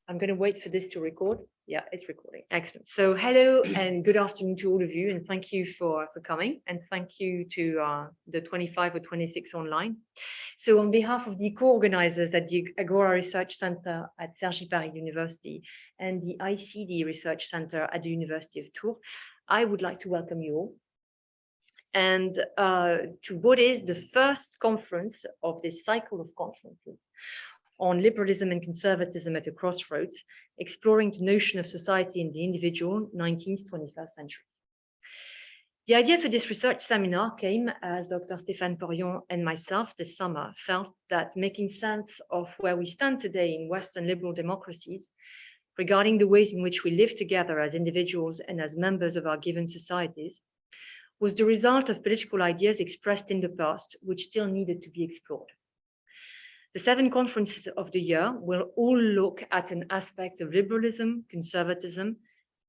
I'm going to wait for this to record. Yeah, it's recording. Excellent. So hello and good afternoon to all of you, and thank you for coming, and thank you to the 25 or 26 online. So on behalf of the co-organizers at the AGORA Research Center at Cergy Paris University and the ICD Research Center at the University of Tours, I would like to welcome you all and to what is the first conference of this cycle of conferences on liberalism and conservatism at a crossroads, exploring the notion of society and the individual, 19th, 21st centuries. The idea for this research seminar came as Dr. Stéphane Porion and myself this summer felt that making sense of where we stand today in Western liberal democracies regarding the ways in which we live together as individuals and as members of our given societies was the result of political ideas expressed in the past, which still needed to be explored. The 7 conferences of the year will all look at an aspect of liberalism, conservatism,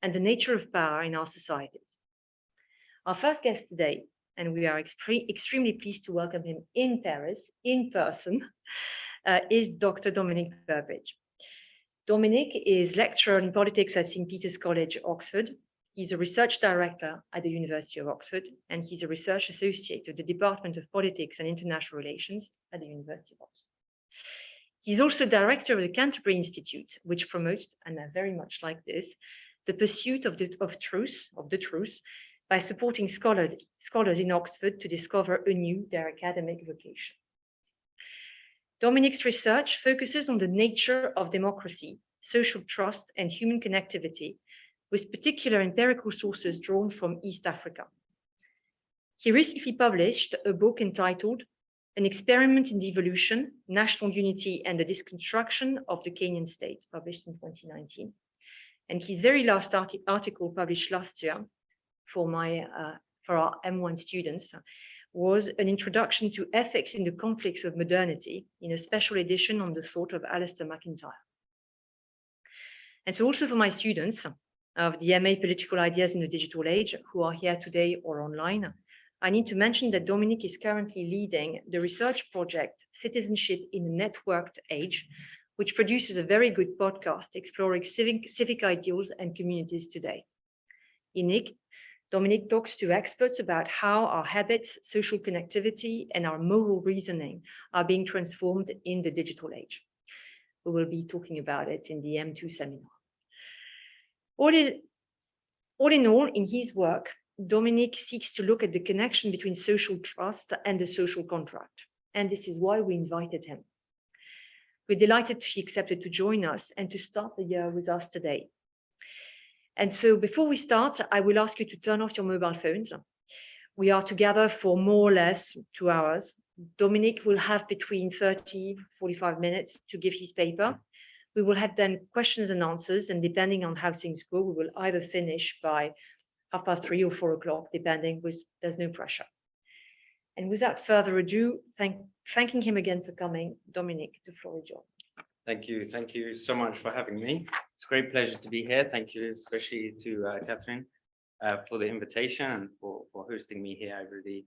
and the nature of power in our societies. Our first guest today, and we are extremely pleased to welcome him in Paris, in person, is Dr. Dominic Burbidge. Dominic is lecturer in politics at St. Peter's College, Oxford. He's a research director at the University of Oxford, and he's a research associate of the Department of Politics and International Relations at the University of Oxford. He's also director of the Canterbury Institute, which promotes, and I very much like this, the pursuit of the truth, by supporting scholars in Oxford to discover anew their academic vocation. Dominic's research focuses on the nature of democracy, social trust, and human connectivity, with particular empirical sources drawn from East Africa. He recently published a book entitled An Experiment in Devolution, National Unity and the Deconstruction of the Kenyan State, published in 2019. And his very last article published last year for our M1 students was an introduction to ethics in the conflicts of modernity in a special edition on the thought of Alistair MacIntyre. And so also for my students of the MA Political Ideas in the Digital Age who are here today or online, I need to mention that Dominic is currently leading the research project Citizenship in a Networked Age, which produces a very good podcast exploring civic ideals and communities today. In it, Dominic talks to experts about how our habits, social connectivity, and our moral reasoning are being transformed in the digital age. We will be talking about it in the M2 seminar. All in all, in his work, Dominic seeks to look at the connection between social trust and the social contract. And this is why we invited him. We're delighted he accepted to join us and to start the year with us today. And so before we start, I will ask you to turn off your mobile phones. We are together for more or less 2 hours. Dominic will have between 30, 45 minutes to give his paper. We will have then questions and answers, and depending on how things go, we will either finish by 3:30 or 4 o'clock, depending, there's no pressure. And without further ado, thanking him again for coming, Dominic, the floor is yours. Thank you so much for having me. It's a great pleasure to be here. Thank you especially to Catherine for the invitation and for hosting me here. I really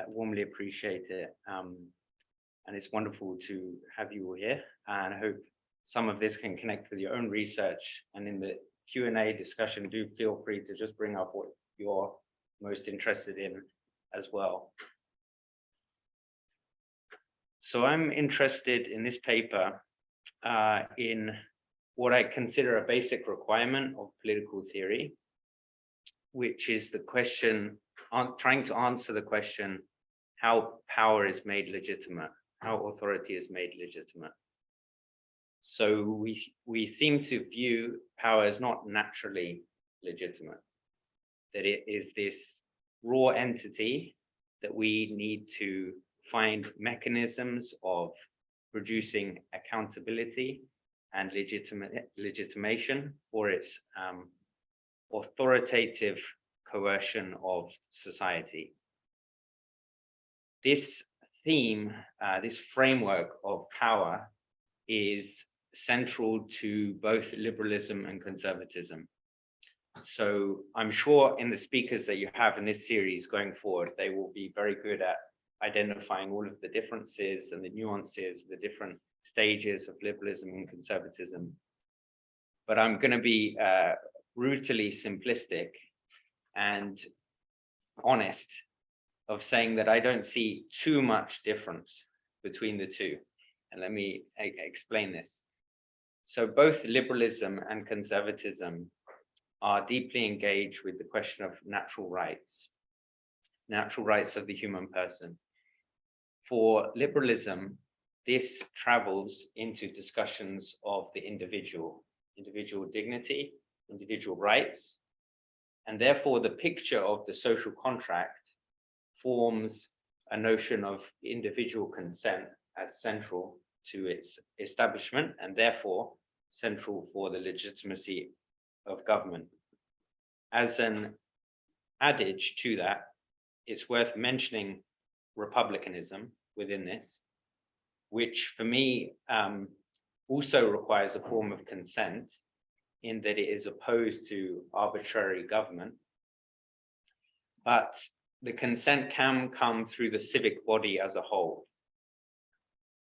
warmly appreciate it. And it's wonderful to have you all here. And I hope some of this can connect with your own research. And in the Q&A discussion, do feel free to just bring up what you're most interested in as well. So I'm interested in this paper in what I consider a basic requirement of political theory, which is the question, trying to answer the question, how power is made legitimate, how authority is made legitimate. So we seem to view power as not naturally legitimate, that it is this raw entity that we need to find mechanisms of producing accountability and legitimation for its authoritative coercion of society. This theme, this framework of power is central to both liberalism and conservatism. So I'm sure in the speakers that you have in this series going forward, they will be very good at identifying all of the differences and the nuances, the different stages of liberalism and conservatism. But I'm going to be brutally simplistic and honest of saying that I don't see too much difference between the two. And let me explain this. So both liberalism and conservatism are deeply engaged with the question of natural rights of the human person. For liberalism, this travels into discussions of the individual dignity, individual rights, and therefore the picture of the social contract forms a notion of individual consent as central to its establishment and therefore central for the legitimacy of government. As an adage to that, it's worth mentioning republicanism within this, which for me also requires a form of consent in that it is opposed to arbitrary government, but the consent can come through the civic body as a whole.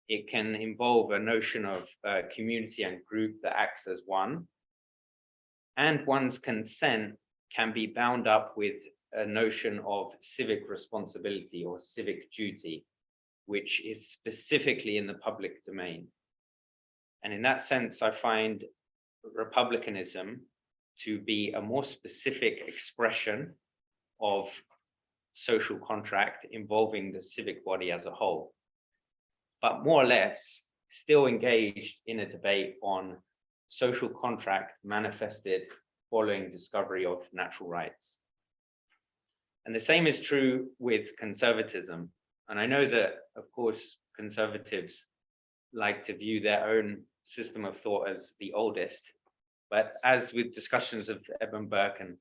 It can involve a notion of community and group that acts as one, and one's consent can be bound up with a notion of civic responsibility or civic duty, which is specifically in the public domain. And in that sense, I find republicanism to be a more specific expression of social contract involving the civic body as a whole, but more or less still engaged in a debate on social contract manifested following discovery of natural rights. And the same is true with conservatism. And I know that, of course, conservatives like to view their own system of thought as the oldest, but as with discussions of Edmund Burke and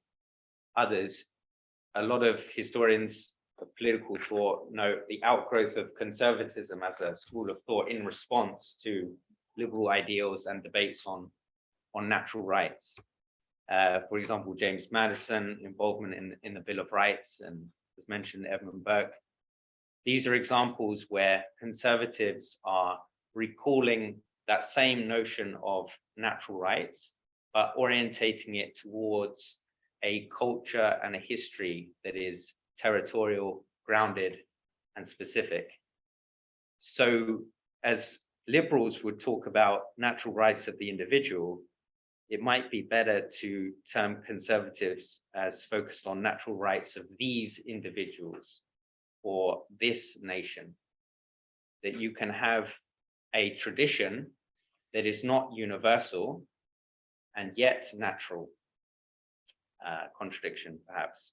others, a lot of historians of political thought note the outgrowth of conservatism as a school of thought in response to liberal ideals and debates on natural rights. For example, James Madison, involvement in the Bill of Rights, and as mentioned, Edmund Burke. These are examples where conservatives are recalling that same notion of natural rights, but orientating it towards a culture and a history that is territorial, grounded, and specific. So as liberals would talk about natural rights of the individual, it might be better to term conservatives as focused on natural rights of these individuals or this nation, that you can have a tradition that is not universal and yet natural. Contradiction, perhaps.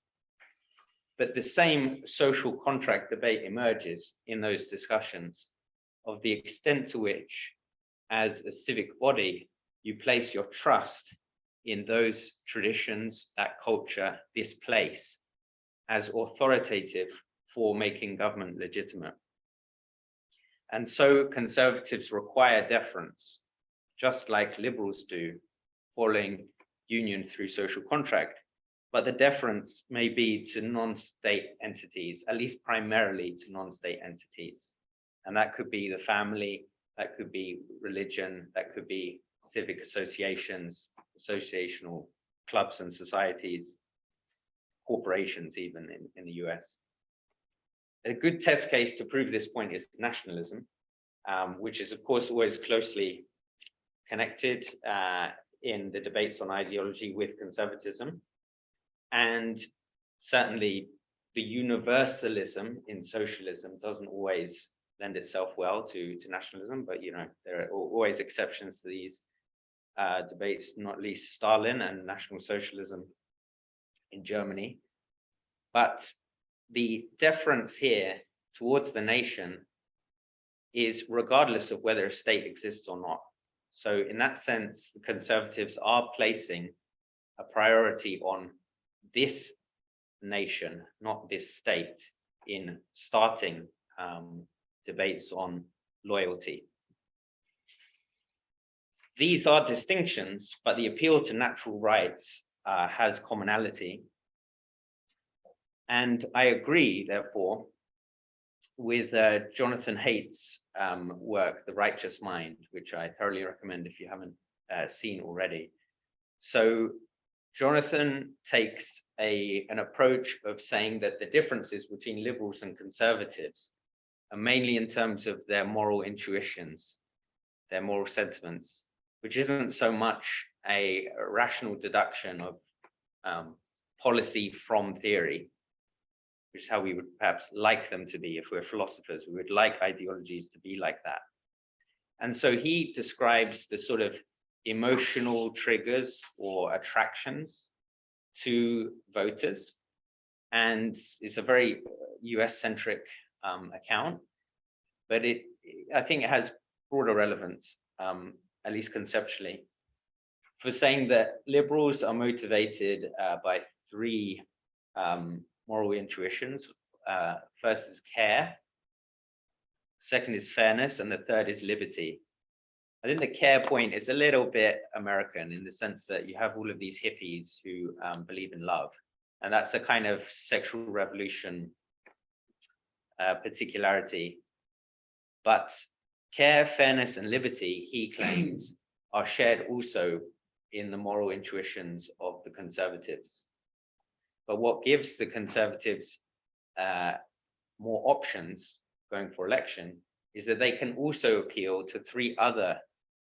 But the same social contract debate emerges in those discussions of the extent to which, as a civic body, you place your trust in those traditions, that culture, this place, as authoritative for making government legitimate. And so conservatives require deference, just like liberals do, following union through social contract. But the deference may be to non-state entities, at least primarily to non-state entities. And that could be the family, that could be religion, that could be civic associations, associational clubs and societies, corporations even in the US. A good test case to prove this point is nationalism, which is of course always closely connected in the debates on ideology with conservatism. And certainly the universalism in socialism doesn't always lend itself well to nationalism, but there are always exceptions to these debates, not least Stalin and National Socialism in Germany. But the deference here towards the nation is regardless of whether a state exists or not. So in that sense, the conservatives are placing a priority on this nation, not this state, in starting debates on loyalty. These are distinctions, but the appeal to natural rights has commonality. And I agree, therefore, with Jonathan Haidt's work, The Righteous Mind, which I thoroughly recommend if you haven't seen already. So Jonathan takes an approach of saying that the differences between liberals and conservatives are mainly in terms of their moral intuitions, their moral sentiments, which isn't so much a rational deduction of policy from theory, which is how we would perhaps like them to be if we're philosophers. We would like ideologies to be like that. And so he describes the sort of emotional triggers or attractions to voters. And it's a very US-centric account, but I think it has broader relevance, at least conceptually, for saying that liberals are motivated by three moral intuitions. First is care, second is fairness, and the third is liberty. I think the care point is a little bit American in the sense that you have all of these hippies who believe in love, and that's a kind of sexual revolution particularity. But care, fairness, and liberty, he claims, are shared also in the moral intuitions of the conservatives. But what gives the conservatives more options going for election is that they can also appeal to three other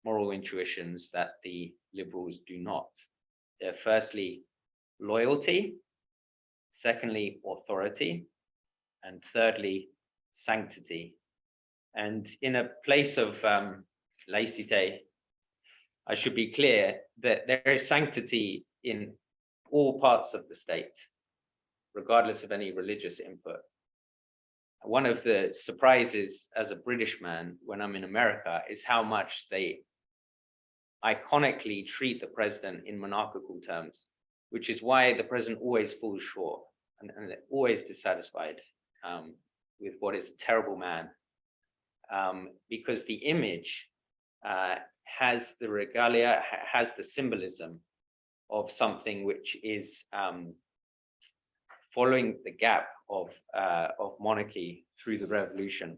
moral intuitions that the liberals do not. They're firstly loyalty, secondly authority, and thirdly sanctity. And in a place of laïcité, I should be clear that there is sanctity in all parts of the state, regardless of any religious input. One of the surprises as a British man when I'm in America is how much they iconically treat the president in monarchical terms, which is why the president always falls short and they're always dissatisfied with what is a terrible man. Because the image has the regalia, has the symbolism of something which is following the gap of monarchy through the revolution.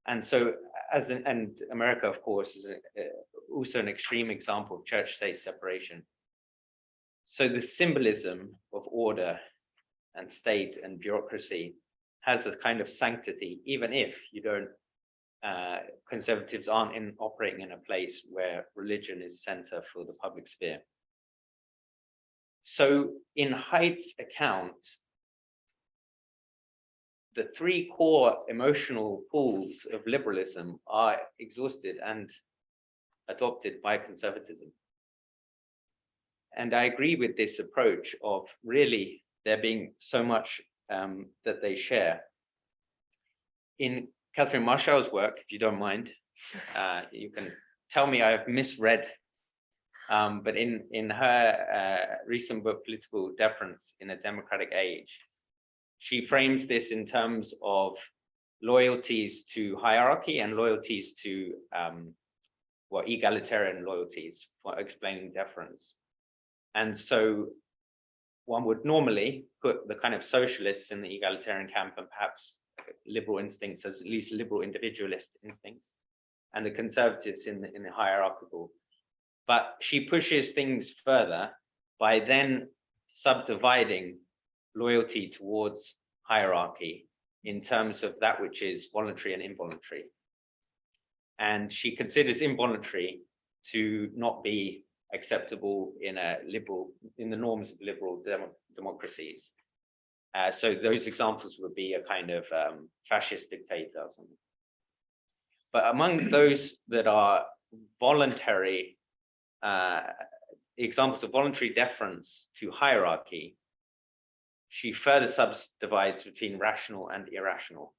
And so, and America, of course, is also an extreme example of church-state separation. So the symbolism of order and state and bureaucracy has a kind of sanctity, even if you don't, conservatives aren't operating in a place where religion is center for the public sphere. So in Haidt's account, the three core emotional pools of liberalism are exhausted and adopted by conservatism. And I agree with this approach of really there being so much that they share. In Catherine Marshall's work, if you don't mind, you can tell me I have misread, but in her recent book, Political Deference in a Democratic Age, she frames this in terms of loyalties to hierarchy and loyalties to egalitarian loyalties for explaining deference. And so one would normally put the kind of socialists in the egalitarian camp and perhaps liberal instincts as at least liberal individualist instincts, and the conservatives in the hierarchical. But she pushes things further by then subdividing loyalty towards hierarchy in terms of that which is voluntary and involuntary. And she considers involuntary to not be acceptable in the norms of liberal democracies. So those examples would be a kind of fascist dictator or something. But among those that are voluntary, examples of voluntary deference to hierarchy, she further subdivides between rational and irrational.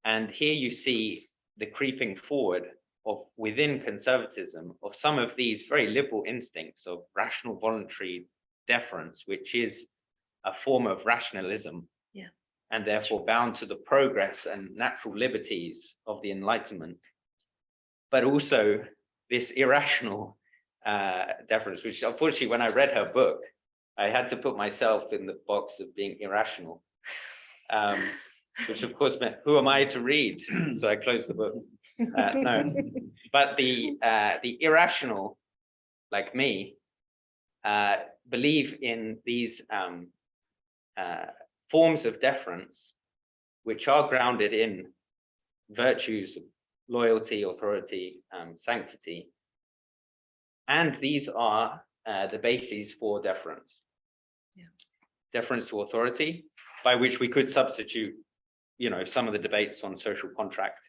And here you see the creeping forward of within conservatism of some of these very liberal instincts of rational voluntary deference, which is a form of rationalism, and therefore bound to the progress and natural liberties of the Enlightenment, but also this irrational deference, which unfortunately, when I read her book, I had to put myself in the box of being irrational. which of course meant, who am I to read? So I closed the book. No, but the irrational, like me, believe in these forms of deference, which are grounded in virtues of loyalty, authority, sanctity. And these are the bases for deference. Yeah. Deference to authority, by which we could substitute, some of the debates on social contract,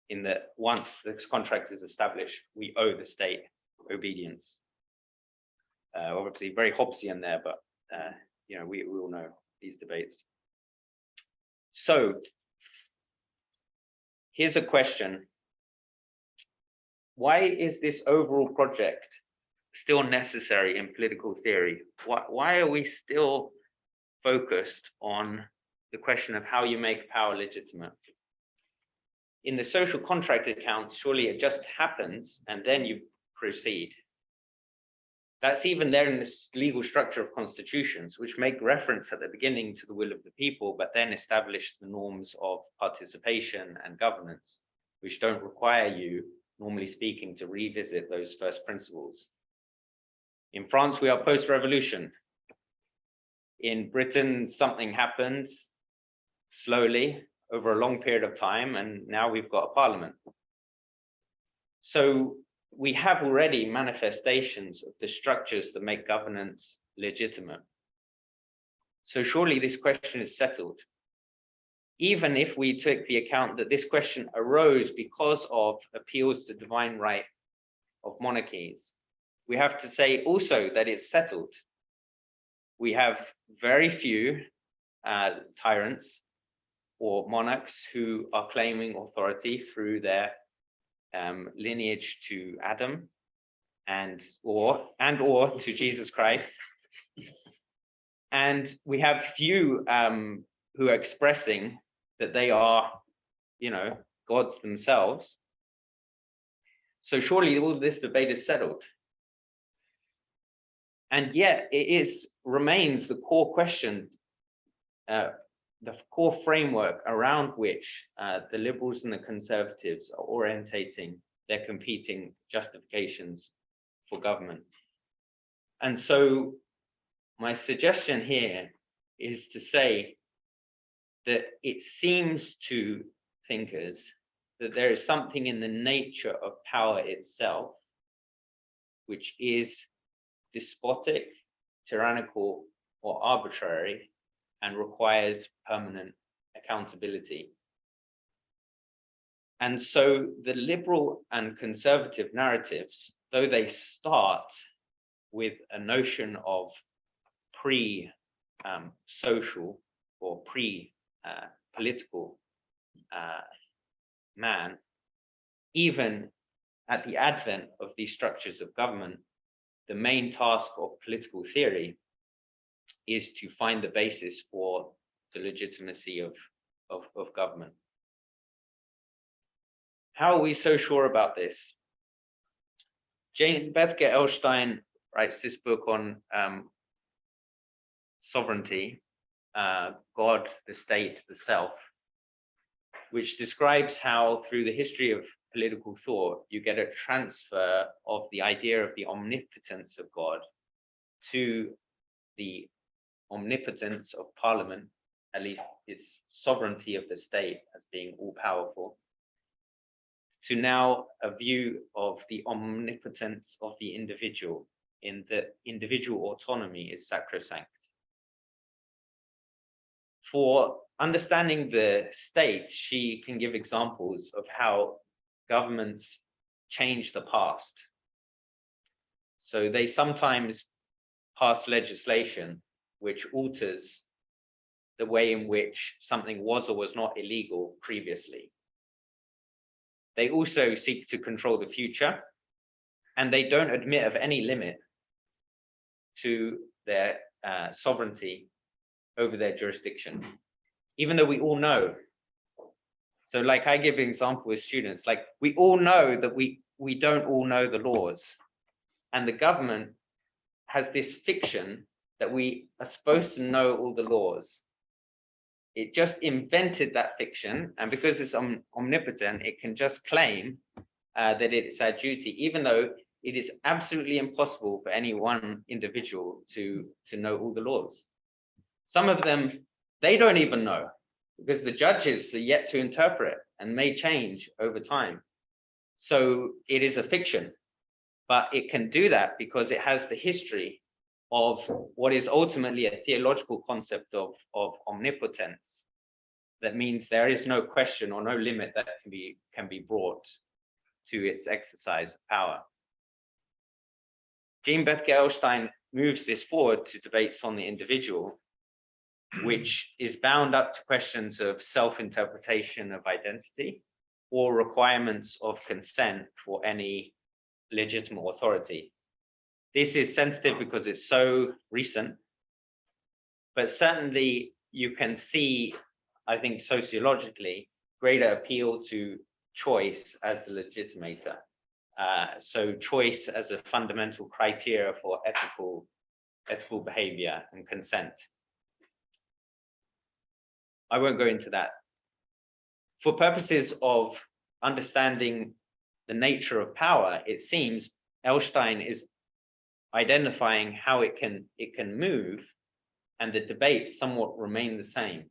in that once this contract is established, we owe the state obedience. Obviously very Hobbesian there, but we all know these debates. So here's a question. Why is this overall project still necessary in political theory? Why are we still focused on the question of how you make power legitimate? In the social contract accounts, surely it just happens and then you proceed. That's even there in this legal structure of constitutions, which make reference at the beginning to the will of the people, but then establish the norms of participation and governance, which don't require you, normally speaking, to revisit those first principles. In France, we are post-revolution. In Britain, something happened slowly over a long period of time, and now we've got a parliament. So we have already manifestations of the structures that make governance legitimate. So surely this question is settled. Even if we took the account that this question arose because of appeals to divine right of monarchies, we have to say also that it's settled. We have very few tyrants or monarchs who are claiming authority through their lineage to Adam and or to Jesus Christ. And we have few who are expressing that they are, gods themselves. So surely all this debate is settled. And yet it remains the core question, the core framework around which the liberals and the conservatives are orientating their competing justifications for government. And so my suggestion here is to say that it seems to thinkers that there is something in the nature of power itself which is despotic, tyrannical, or arbitrary, and requires permanent accountability. And so the liberal and conservative narratives, though they start with a notion of pre-social or pre-political man, even at the advent of these structures of government, the main task of political theory is to find the basis for the legitimacy of government. How are we so sure about this? Jane Bethke Elstein writes this book on sovereignty, God, the state, the self, which describes how through the history of political thought, you get a transfer of the idea of the omnipotence of God to the omnipotence of parliament, at least its sovereignty of the state as being all powerful, to now a view of the omnipotence of the individual, in that individual autonomy is sacrosanct. For understanding the state, she can give examples of how governments change the past. So they sometimes pass legislation which alters the way in which something was or was not illegal previously. They also seek to control the future, and they don't admit of any limit to their sovereignty over their jurisdiction, even though we all know. So like I give an example with students, like we all know that we don't all know the laws, and the government has this fiction that we are supposed to know all the laws. it just invented that fiction, and because it's omnipotent, it can just claim that it's our duty, even though it is absolutely impossible for any one individual to know all the laws. Some of them, they don't even know, because the judges are yet to interpret and may change over time. So it is a fiction, but it can do that because it has the history of what is ultimately a theological concept of omnipotence. That means there is no question or no limit that can be brought to its exercise of power. Jean Bethke-Elshtain moves this forward to debates on the individual, which is bound up to questions of self-interpretation of identity or requirements of consent for any legitimate authority. This is sensitive because it's so recent, but certainly you can see, I think, sociologically, greater appeal to choice as the legitimator. So choice as a fundamental criteria for ethical behavior and consent. I won't go into that. For purposes of understanding the nature of power, it seems Elshtain is identifying how it can move, and the debates somewhat remain the same.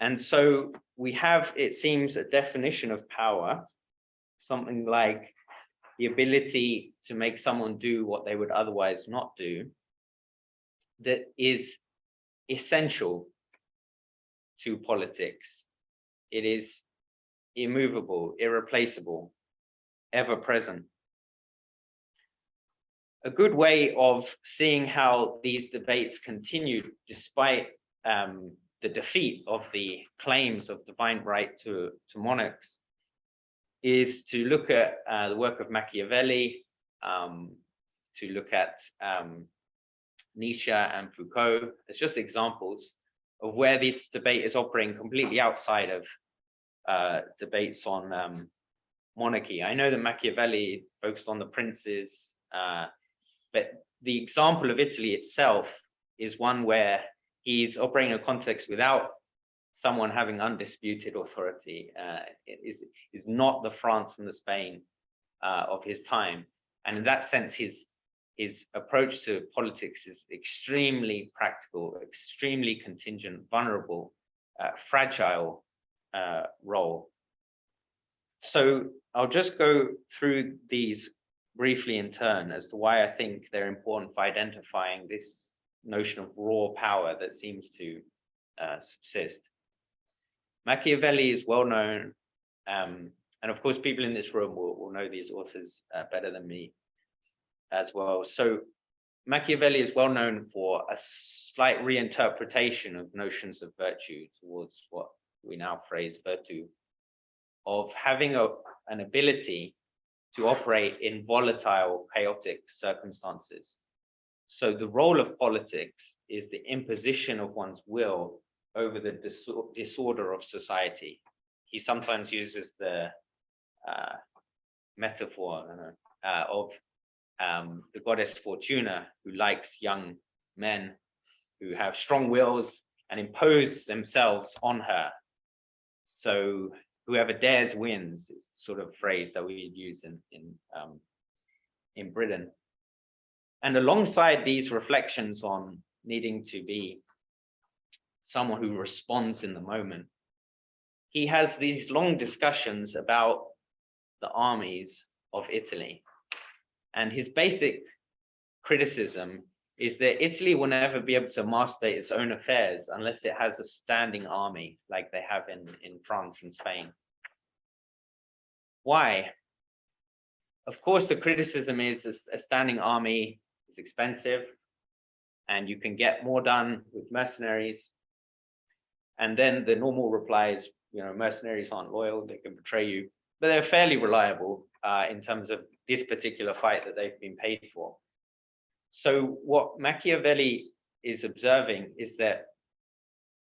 And so we have, it seems, a definition of power, something like the ability to make someone do what they would otherwise not do, that is essential to politics. It is immovable, irreplaceable, ever present. A good way of seeing how these debates continued despite the defeat of the claims of divine right to monarchs is to look at the work of Machiavelli, to look at Nietzsche and Foucault as just examples of where this debate is operating completely outside of debates on monarchy. I know that Machiavelli focused on the princes, but the example of Italy itself is one where he's operating in a context without someone having undisputed authority. It is not the France and the Spain of his time. And in that sense, his approach to politics is extremely practical, extremely contingent, vulnerable, fragile role. So I'll just go through these briefly in turn as to why I think they're important for identifying this notion of raw power that seems to subsist. Machiavelli is well known, and of course people in this room will know these authors better than me as well. So Machiavelli is well known for a slight reinterpretation of notions of virtue towards what we now phrase virtù, of having an ability to operate in volatile, chaotic circumstances. So the role of politics is the imposition of one's will over the disorder of society. He sometimes uses the metaphor of the goddess Fortuna, who likes young men who have strong wills and impose themselves on her. So whoever dares wins is the sort of phrase that we use in Britain. And alongside these reflections on needing to be someone who responds in the moment, he has these long discussions about the armies of Italy. And his basic criticism is that Italy will never be able to master its own affairs unless it has a standing army like they have in France and Spain. Why? Of course, the criticism is a standing army is expensive and you can get more done with mercenaries. And then the normal reply is, mercenaries aren't loyal, they can betray you, but they're fairly reliable in terms of this particular fight that they've been paid for. So what Machiavelli is observing is that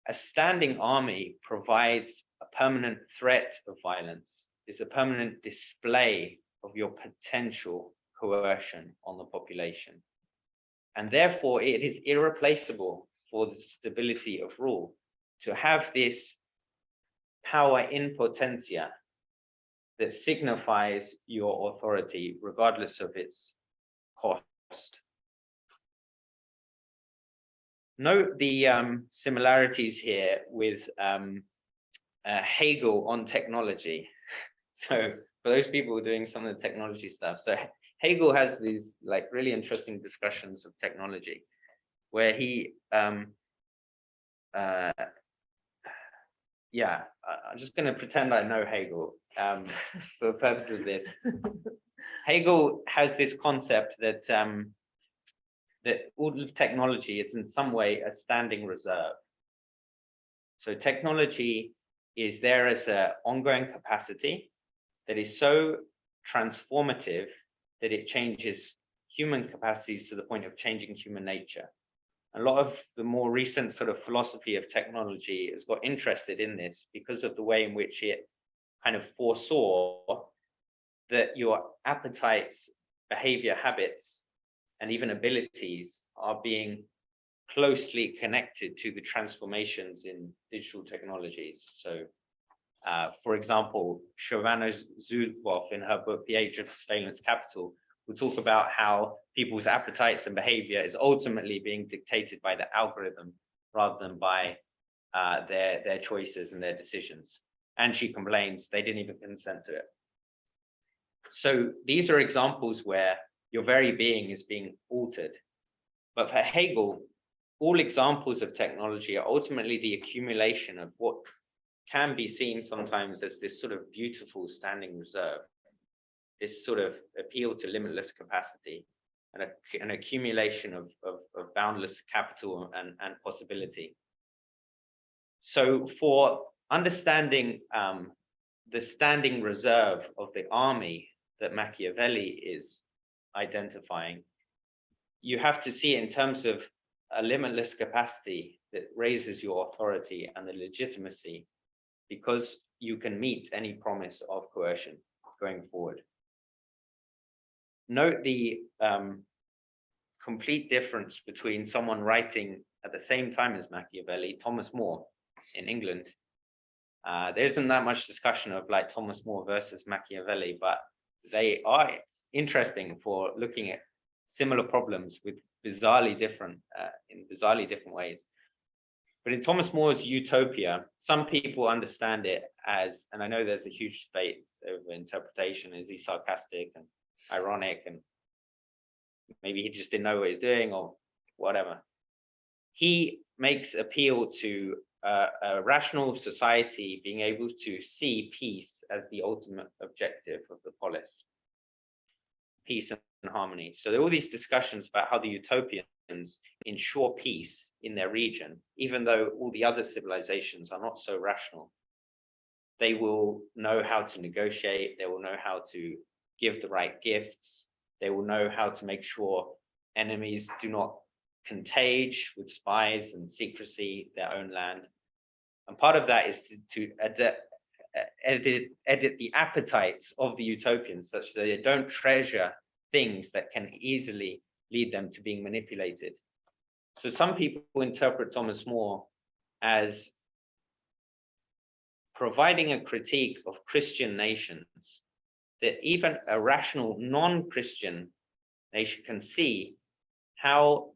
a standing army provides a permanent threat of violence, is a permanent display of your potential coercion on the population. And therefore it is irreplaceable for the stability of rule. to have this power in potentia that signifies your authority regardless of its cost. Note the similarities here with Hegel on technology. So for those people who are doing some of the technology stuff, so Hegel has these like really interesting discussions of technology where he yeah, I'm just going to pretend I know Hegel for the purpose of this. Hegel has this concept that that all of technology is in some way a standing reserve. So technology is there as an ongoing capacity that is so transformative that it changes human capacities to the point of changing human nature. A lot of the more recent sort of philosophy of technology has got interested in this because of the way in which it kind of foresaw that your appetites, behavior, habits, and even abilities are being closely connected to the transformations in digital technologies. So, for example, Giovanna Zuboff in her book, The Age of Surveillance Capital, will talk about how people's appetites and behavior is ultimately being dictated by the algorithm rather than by their choices and their decisions. And she complains they didn't even consent to it. So these are examples where your very being is being altered. But for Hegel, all examples of technology are ultimately the accumulation of what can be seen sometimes as this sort of beautiful standing reserve, this sort of appeal to limitless capacity and an accumulation of boundless capital and possibility. So for understanding the standing reserve of the army that Machiavelli is identifying, you have to see it in terms of a limitless capacity that raises your authority and the legitimacy, because you can meet any promise of coercion going forward. Note the complete difference between someone writing at the same time as Machiavelli, Thomas More in England. There isn't that much discussion of like Thomas More versus Machiavelli, but they are interesting for looking at similar problems with bizarrely different in bizarrely different ways. But in Thomas More's Utopia, some people understand it as, and I know there's a huge debate over interpretation, is he sarcastic and ironic, and maybe he just didn't know what he's doing or whatever. He makes appeal to a rational society being able to see peace as the ultimate objective of the polis. Peace and harmony. So there are all these discussions about how the utopians ensure peace in their region, even though all the other civilizations are not so rational. They will know how to negotiate, they will know how to give the right gifts, they will know how to make sure enemies do not contage with spies and secrecy their own land. And part of that is to edit the appetites of the utopians such that they don't treasure things that can easily lead them to being manipulated. So some people interpret Thomas More as providing a critique of Christian nations, that even a rational non-Christian nation can see how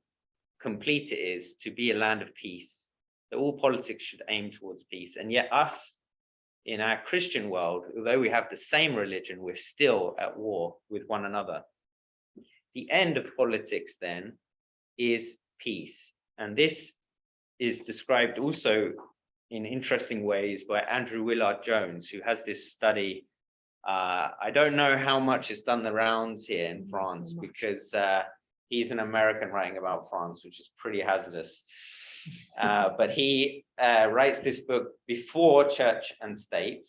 complete it is to be a land of peace, that all politics should aim towards peace. And yet us, in our Christian world, although we have the same religion, we're still at war with one another. The end of politics then is peace. And this is described also in interesting ways by Andrew Willard Jones, who has this study. I don't know how much has done the rounds here in France, because he's an American writing about France, which is pretty hazardous. But he writes this book, Before Church and State,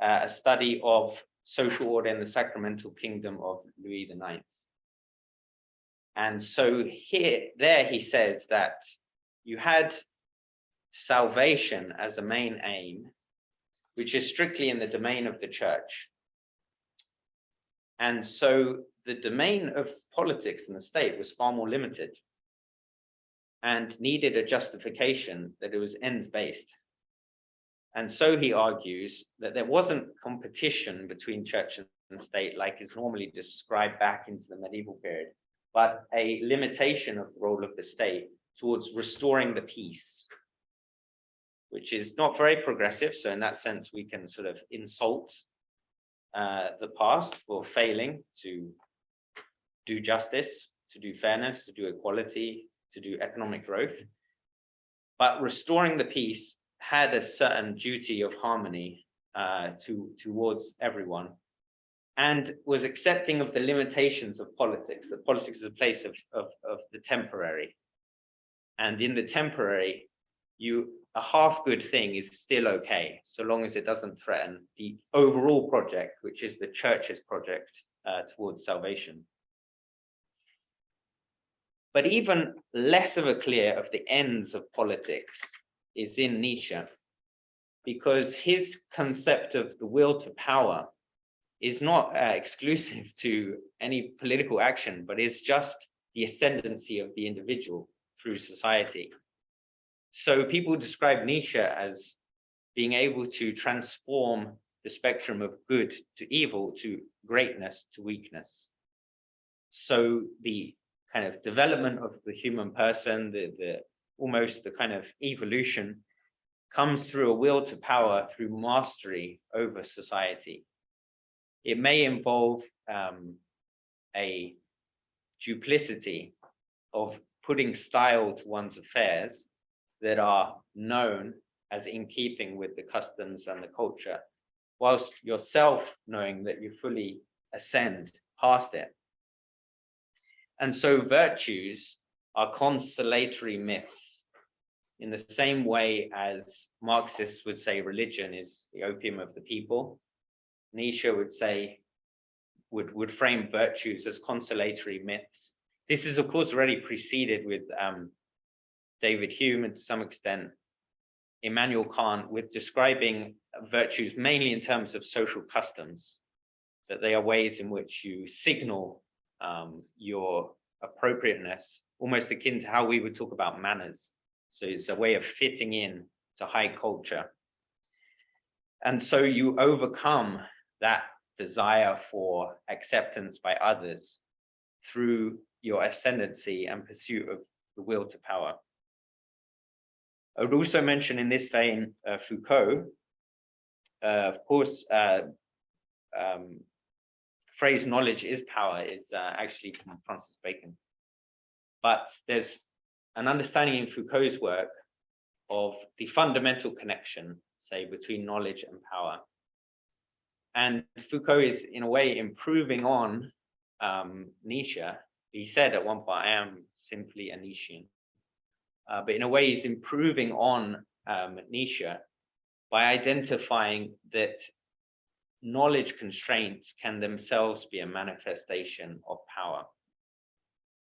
a study of social order in the sacramental kingdom of Louis IX. And so there he says that you had salvation as a main aim, which is strictly in the domain of the church. And so the domain of politics and the state was far more limited. and needed a justification that it was ends-based. And so he argues that there wasn't competition between church and state like is normally described back into the medieval period, but a limitation of the role of the state towards restoring the peace, which is not very progressive. So in that sense, we can sort of insult the past for failing to do justice, to do fairness, to do equality, to do economic growth. But restoring the peace had a certain duty of harmony towards everyone, and was accepting of the limitations of politics, that politics is a place of the temporary. And in the temporary, a half good thing is still okay, so long as it doesn't threaten the overall project, which is the church's project towards salvation. But even less of a clear of the ends of politics is in Nietzsche, because his concept of the will to power is not exclusive to any political action, but is just the ascendancy of the individual through society. So people describe Nietzsche as being able to transform the spectrum of good to evil, to greatness to weakness. So the kind of development of the human person, almost the kind of evolution, comes through a will to power, through mastery over society. It may involve a duplicity of putting style to one's affairs that are known as in keeping with the customs and the culture, whilst yourself knowing that you fully ascend past it. And so virtues are consolatory myths, in the same way as Marxists would say religion is the opium of the people. Nietzsche would say, would frame virtues as consolatory myths. This is, of course, already preceded with David Hume, and to some extent Immanuel Kant, with describing virtues mainly in terms of social customs, that they are ways in which you signal your appropriateness, almost akin to how we would talk about manners. So it's a way of fitting in to high culture. And so you overcome that desire for acceptance by others through your ascendancy and pursuit of the will to power. I would also mention in this vein Foucault. Of course, phrase knowledge is power is actually from Francis Bacon. But there's an understanding in Foucault's work of the fundamental connection, say, between knowledge and power. And Foucault is, in a way, improving on Nietzsche. He said at one point, I am simply a Nietzschean. But in a way, he's improving on Nietzsche by identifying that knowledge constraints can themselves be a manifestation of power.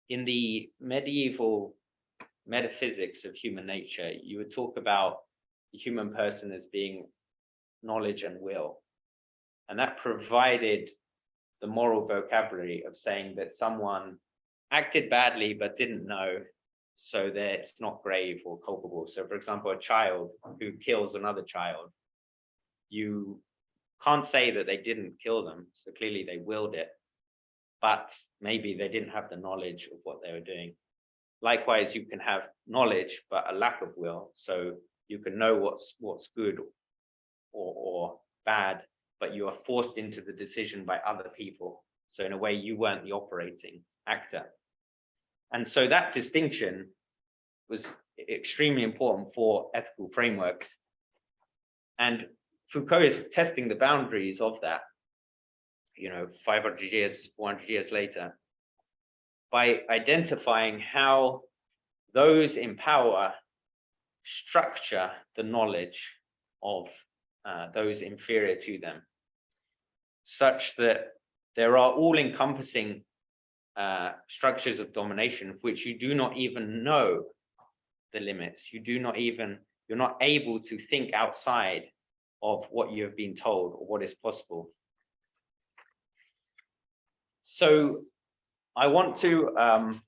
In the medieval metaphysics of human nature, you would talk about the human person as being knowledge and will. And that provided the moral vocabulary of saying that someone acted badly but didn't know, so that it's not grave or culpable. So for example, a child who kills another child, you can't say that they didn't kill them, so clearly they willed it, but maybe they didn't have the knowledge of what they were doing. Likewise, you can have knowledge but a lack of will, so you can know what's good or bad, but you are forced into the decision by other people. So in a way, you weren't the operating actor. And so that distinction was extremely important for ethical frameworks. And Foucault is testing the boundaries of that, 500 years, 400 years later, by identifying how those in power structure the knowledge of those inferior to them, such that there are all-encompassing structures of domination of which you do not even know the limits. You're not able to think outside of what you have been told or what is possible. So I want to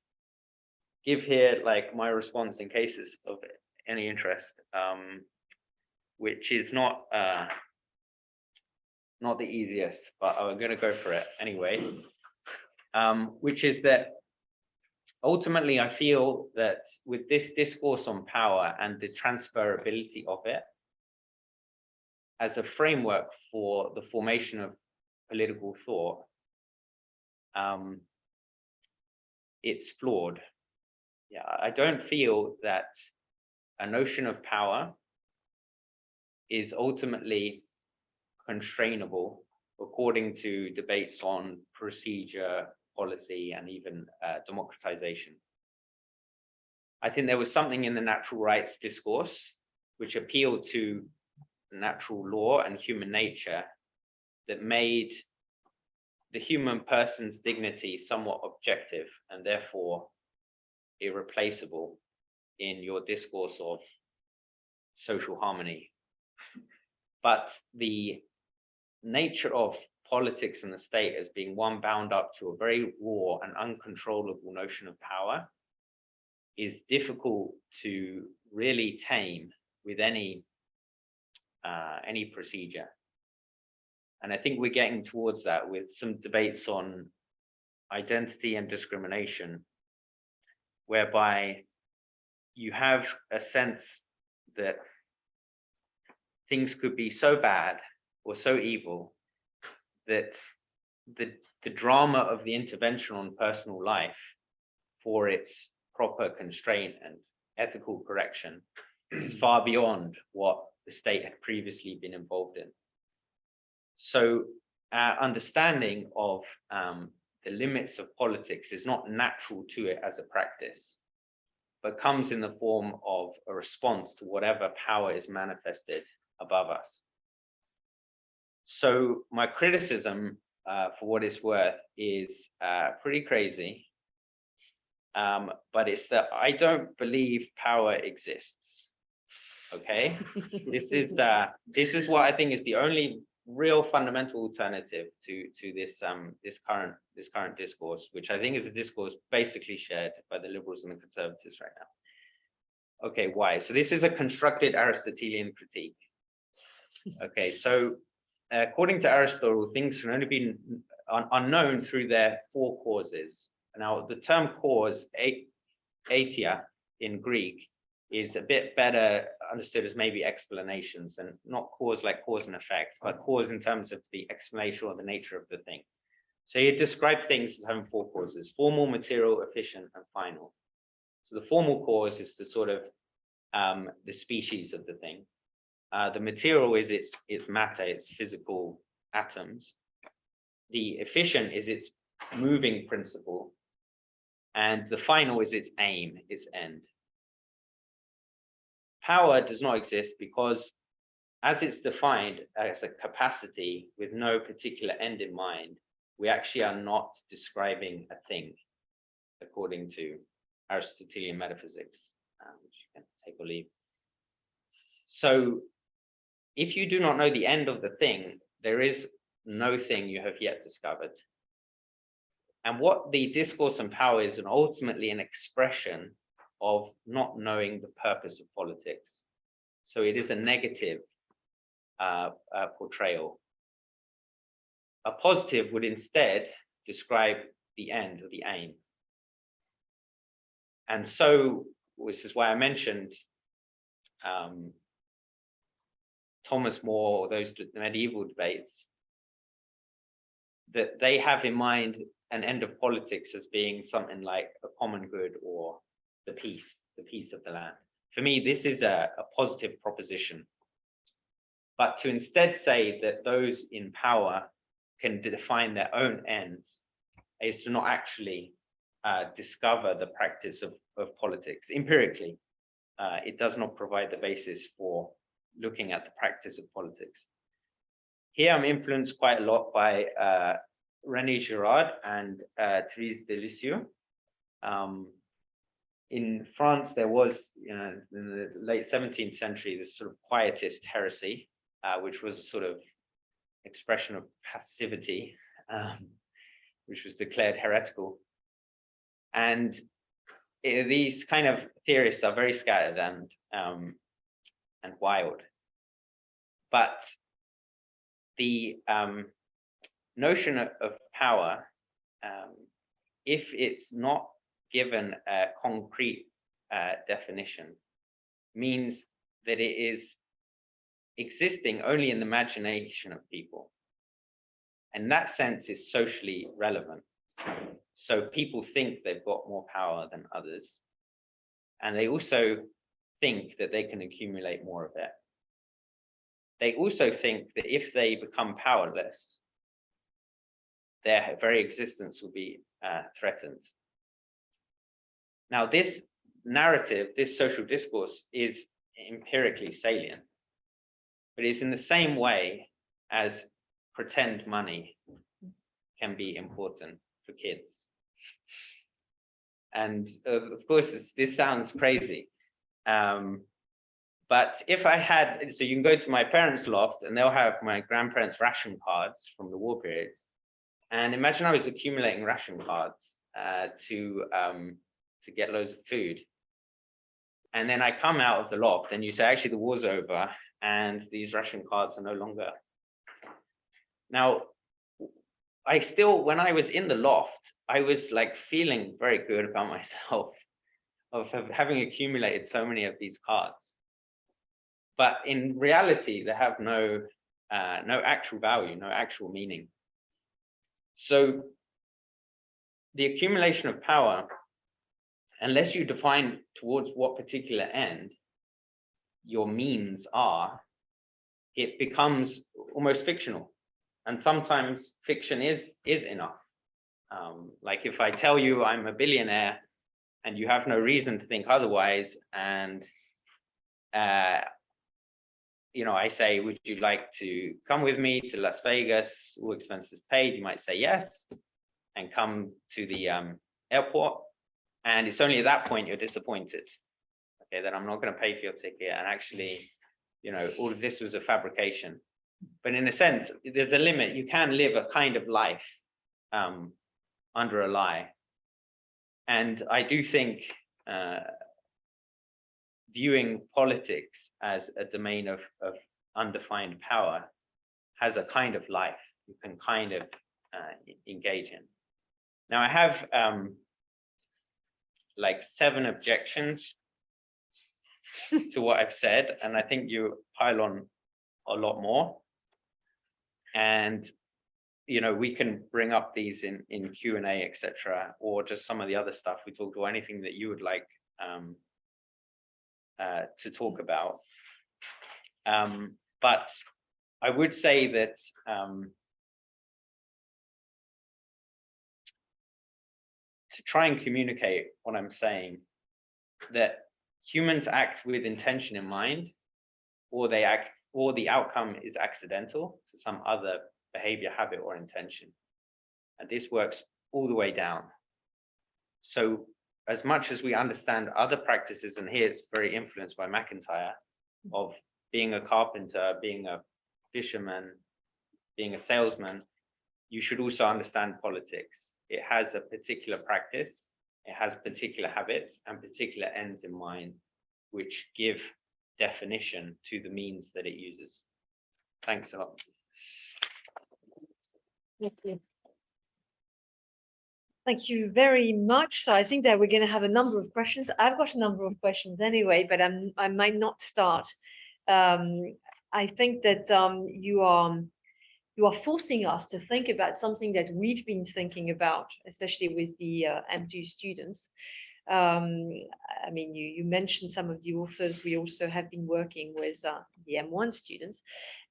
give here like my response in cases of any interest, which is not the easiest, but I'm going to go for it anyway, which is that ultimately I feel that with this discourse on power and the transferability of it as a framework for the formation of political thought, it's flawed. Yeah, I don't feel that a notion of power is ultimately constrainable according to debates on procedure, policy, and even democratization. I think there was something in the natural rights discourse which appealed to natural law and human nature that made the human person's dignity somewhat objective and therefore irreplaceable in your discourse of social harmony. But the nature of politics and the state as being one bound up to a very raw and uncontrollable notion of power is difficult to really tame with any procedure. And I think we're getting towards that with some debates on identity and discrimination, whereby you have a sense that things could be so bad or so evil that the drama of the intervention on personal life for its proper constraint and ethical correction is far beyond what the state had previously been involved in. So our understanding of the limits of politics is not natural to it as a practice, but comes in the form of a response to whatever power is manifested above us. So my criticism, for what it's worth, is pretty crazy, but it's that I don't believe power exists. Okay, this is what I think is the only real fundamental alternative to this current discourse, which I think is a discourse basically shared by the liberals and the conservatives right now. Okay, why? So this is a constructed Aristotelian critique. Okay, so according to Aristotle, things can only be unknown through their four causes. Now, the term cause, atia in Greek, is a bit better understood as maybe explanations, and not cause like cause and effect, but cause in terms of the explanation or the nature of the thing. So you describe things as having four causes: formal, material, efficient, and final. So the formal cause is the sort of the species of the thing. The material is its matter, its physical atoms. The efficient is its moving principle. And the final is its aim, its end. Power does not exist because, as it's defined as a capacity with no particular end in mind, we actually are not describing a thing, according to Aristotelian metaphysics, which you can take or leave. So, if you do not know the end of the thing, there is no thing you have yet discovered. And what the discourse on power is, and ultimately an expression of not knowing the purpose of politics. So it is a negative portrayal. A positive would instead describe the end or the aim. And so, this is why I mentioned Thomas More, or those medieval debates, that they have in mind an end of politics as being something like a common good or the peace of the land. For me, this is a positive proposition. But to instead say that those in power can define their own ends is to not actually discover the practice of politics empirically. It does not provide the basis for looking at the practice of politics. Here I'm influenced quite a lot by René Giraud and Therese Delicieux. In France, there was, in the late 17th century, this sort of quietist heresy, which was a sort of expression of passivity, which was declared heretical. And these kind of theorists are very scattered and wild. But the notion of power, if it's not given a concrete definition, means that it is existing only in the imagination of people. And that sense is socially relevant. So people think they've got more power than others. And they also think that they can accumulate more of it. They also think that if they become powerless, their very existence will be threatened. Now, this narrative, this social discourse is empirically salient, but it's in the same way as pretend money can be important for kids. And of course, this sounds crazy. But if I had, so you can go to my parents' loft and they'll have my grandparents' ration cards from the war period. And imagine I was accumulating ration cards to get loads of food. And then I come out of the loft and you say, actually, the war's over and these ration cards are no longer. Now, when I was in the loft, I was like feeling very good about myself of having accumulated so many of these cards. But in reality, they have no actual value, no actual meaning. So the accumulation of power, unless you define towards what particular end your means are, it becomes almost fictional. And sometimes fiction is enough. Like if I tell you I'm a billionaire and you have no reason to think otherwise, and I say, would you like to come with me to Las Vegas, all expenses paid? You might say yes, and come to the airport. And it's only at that point you're disappointed. Okay, that I'm not going to pay for your ticket. And actually, all of this was a fabrication. But in a sense, there's a limit. You can live a kind of life under a lie. And I do think viewing politics as a domain of undefined power has a kind of life you can kind of engage in. Now, I have like 7 objections to what I've said, and I think you pile on a lot more. And we can bring up these in Q&A, etc., or just some of the other stuff we talked, or anything that you would like to talk about. But I would say that to try and communicate what I'm saying, that humans act with intention in mind, or the outcome is accidental to some other behavior, habit, or intention. And this works all the way down. So as much as we understand other practices, and here it's very influenced by McIntyre, of being a carpenter, being a fisherman, being a salesman, you should also understand politics. It has a particular practice, it has particular habits and particular ends in mind, which give definition to the means that it uses. Thanks a lot. Thank you. Thank you very much. So I think that we're going to have a number of questions. I've got a number of questions anyway, but I might not start. I think that you are forcing us to think about something that we've been thinking about, especially with the M2 students. I mean, you mentioned some of the authors. We also have been working with the M1 students.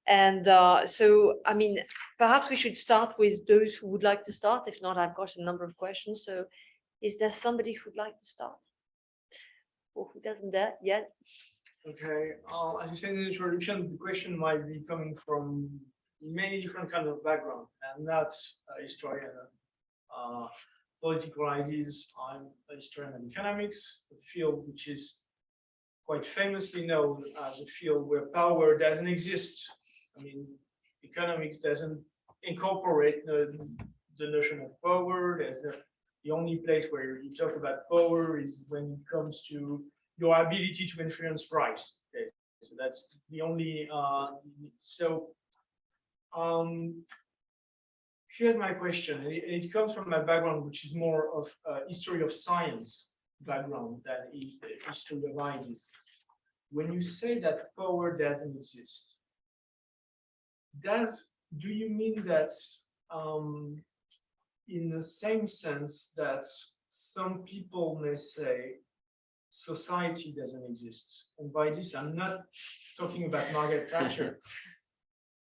And so, I mean, perhaps we should start with those who would like to start. If not, I've got a number of questions. So is there somebody who'd like to start? Or who doesn't dare yet? Okay, as you said in the introduction, the question might be coming from many different kinds of background, and that's a historian of political ideas. I'm a historian of economics, a field which is quite famously known as a field where power doesn't exist. I mean, economics doesn't incorporate the notion of power. There's The only place where you talk about power is when it comes to your ability to influence price. Okay? So that's the only. Here's my question. It comes from my background, which is more of history of science background than the history of ideas. When you say that power doesn't exist, do you mean that in the same sense that some people may say society doesn't exist? And by this, I'm not talking about Margaret Thatcher.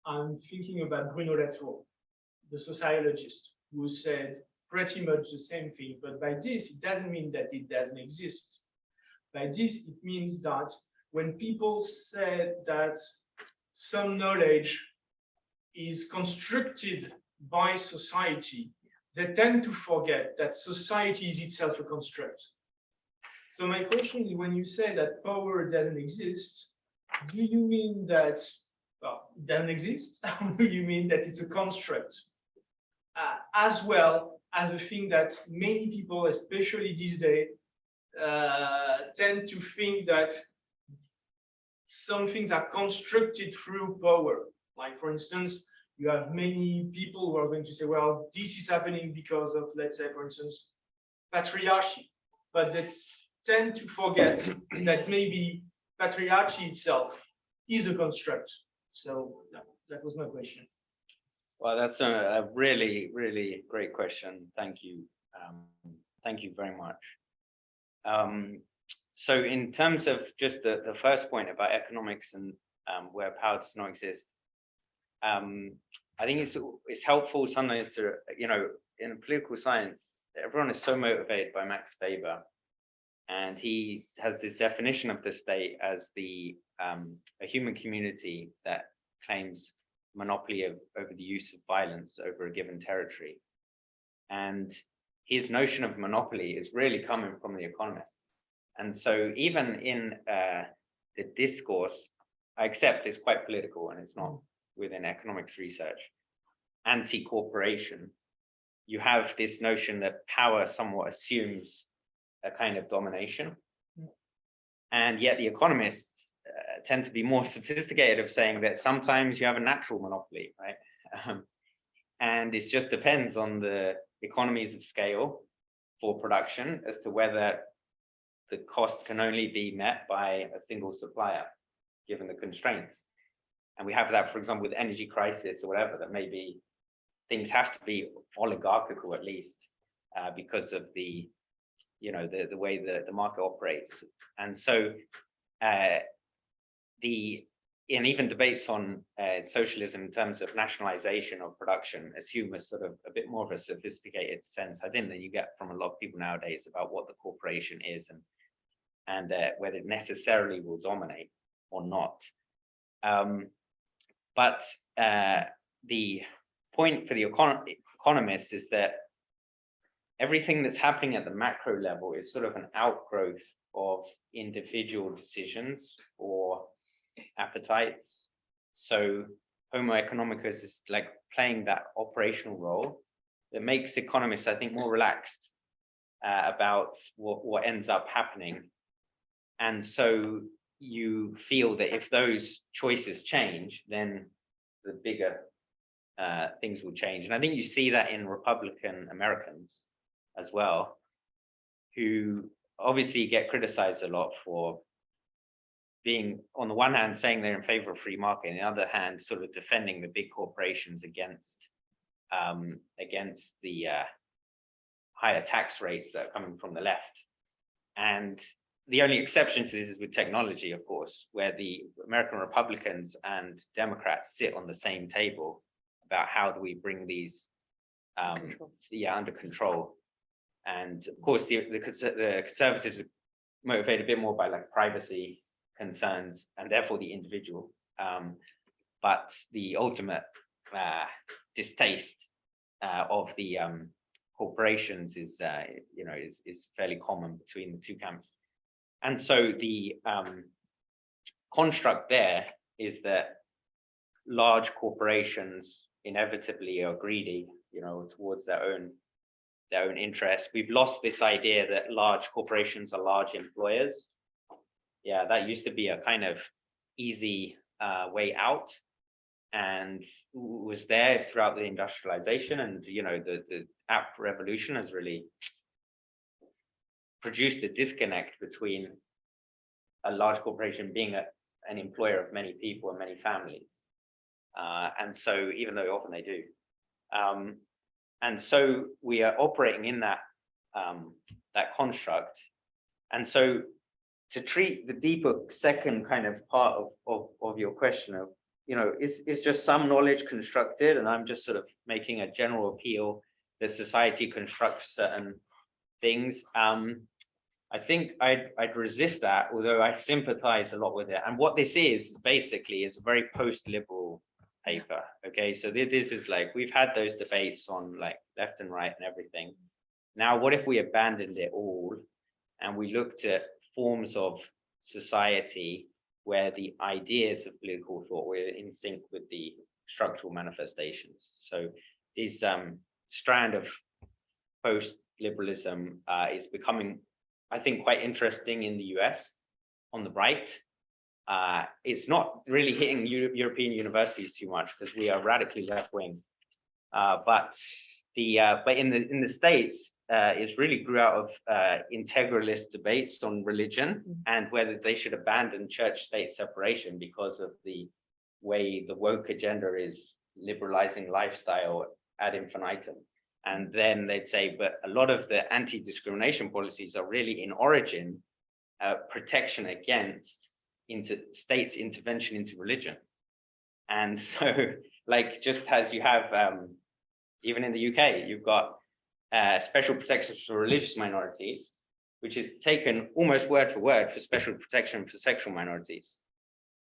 I'm thinking about Bruno Latour, the sociologist, who said pretty much the same thing. But by this, it doesn't mean that it doesn't exist. By this, it means that when people say that some knowledge is constructed by society, they tend to forget that society is itself a construct. So my question is, when you say that power doesn't exist, do you mean that, well, it doesn't exist? Or do you mean that it's a construct? As well as a thing that many people, especially these days, tend to think that some things are constructed through power. Like, for instance, you have many people who are going to say, well, this is happening because of, let's say, for instance, patriarchy. But they tend to forget that maybe patriarchy itself is a construct. So that was my question. Well, that's a really, really great question. Thank you. Thank you very much. So in terms of just the first point about economics and where power does not exist, I think it's helpful sometimes to, in political science, everyone is so motivated by Max Weber, and he has this definition of the state as a human community that claims monopoly over the use of violence over a given territory. And his notion of monopoly is really coming from the economists. And so even in the discourse, I accept it's quite political and it's not within economics research, anti-corporation, you have this notion that power somewhat assumes a kind of domination. And yet the economists tend to be more sophisticated of saying that sometimes you have a natural monopoly, right? And it just depends on the economies of scale for production as to whether the cost can only be met by a single supplier, given the constraints. And we have that, for example, with energy crisis or whatever, that maybe things have to be oligarchical at least because of the way that the market operates. And so and even debates on socialism in terms of nationalization of production assume a sort of a bit more of a sophisticated sense, I think, than you get from a lot of people nowadays about what the corporation is and whether it necessarily will dominate or not. But the point for the economists is that everything that's happening at the macro level is sort of an outgrowth of individual decisions or appetites. So Homo economicus is like playing that operational role that makes economists, I think, more relaxed about what ends up happening. And so you feel that if those choices change, then the bigger things will change. And I think you see that in Republican Americans as well, who obviously get criticized a lot for being, on the one hand, saying they're in favor of free market, on the other hand, sort of defending the big corporations against the higher tax rates that are coming from the left. And the only exception to this is with technology, of course, where the American Republicans and Democrats sit on the same table about how do we bring these under control. And of course, the conservatives are motivated a bit more by like privacy concerns and therefore the individual. But the ultimate distaste of the corporations is fairly common between the two camps. And so the construct there is that large corporations inevitably are greedy, towards their own their own interests. We've lost this idea that large corporations are large employers. Yeah, that used to be a kind of easy way out, and was there throughout the industrialization, and the app revolution has really produced a disconnect between a large corporation being an employer of many people and many families. And so, even though often they do. And so we are operating in that construct. And so to treat the deeper second kind of part of your question of, is just some knowledge constructed, and I'm just sort of making a general appeal that society constructs certain things. I think I'd resist that, although I sympathize a lot with it. And what this is basically is a very post-liberal paper. Okay, so this is like, we've had those debates on like left and right and everything. Now, what if we abandoned it all and we looked at forms of society where the ideas of political thought were in sync with the structural manifestations? So this strand of post-liberalism is becoming, I think, quite interesting in the US on the right. It's not really hitting European universities too much because we are radically left-wing. But in the States, it really grew out of integralist debates on religion and whether they should abandon church-state separation because of the way the woke agenda is liberalizing lifestyle ad infinitum. And then they'd say, but a lot of the anti-discrimination policies are really in origin protection against states' intervention into religion. And so, like, just as you have, even in the UK, you've got special protections for religious minorities, which is taken almost word for word for special protection for sexual minorities.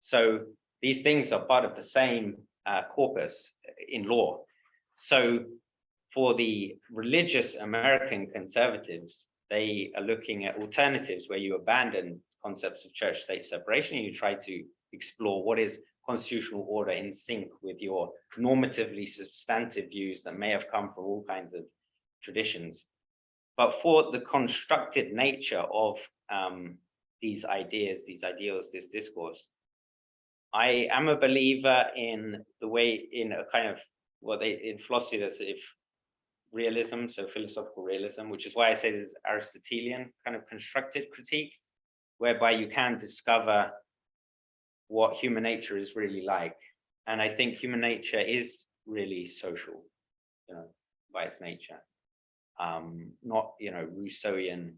So these things are part of the same corpus in law. So for the religious American conservatives, they are looking at alternatives where you abandon concepts of church-state separation. You try to explore what is constitutional order in sync with your normatively substantive views that may have come from all kinds of traditions. But for the constructed nature of these ideas, these ideals, this discourse, I am a believer in the way, in a kind of in philosophy, that's if realism, so philosophical realism, which is why I say there's Aristotelian kind of constructed critique, whereby you can discover what human nature is really like. And I think human nature is really social, by its nature. Not, Rousseauian,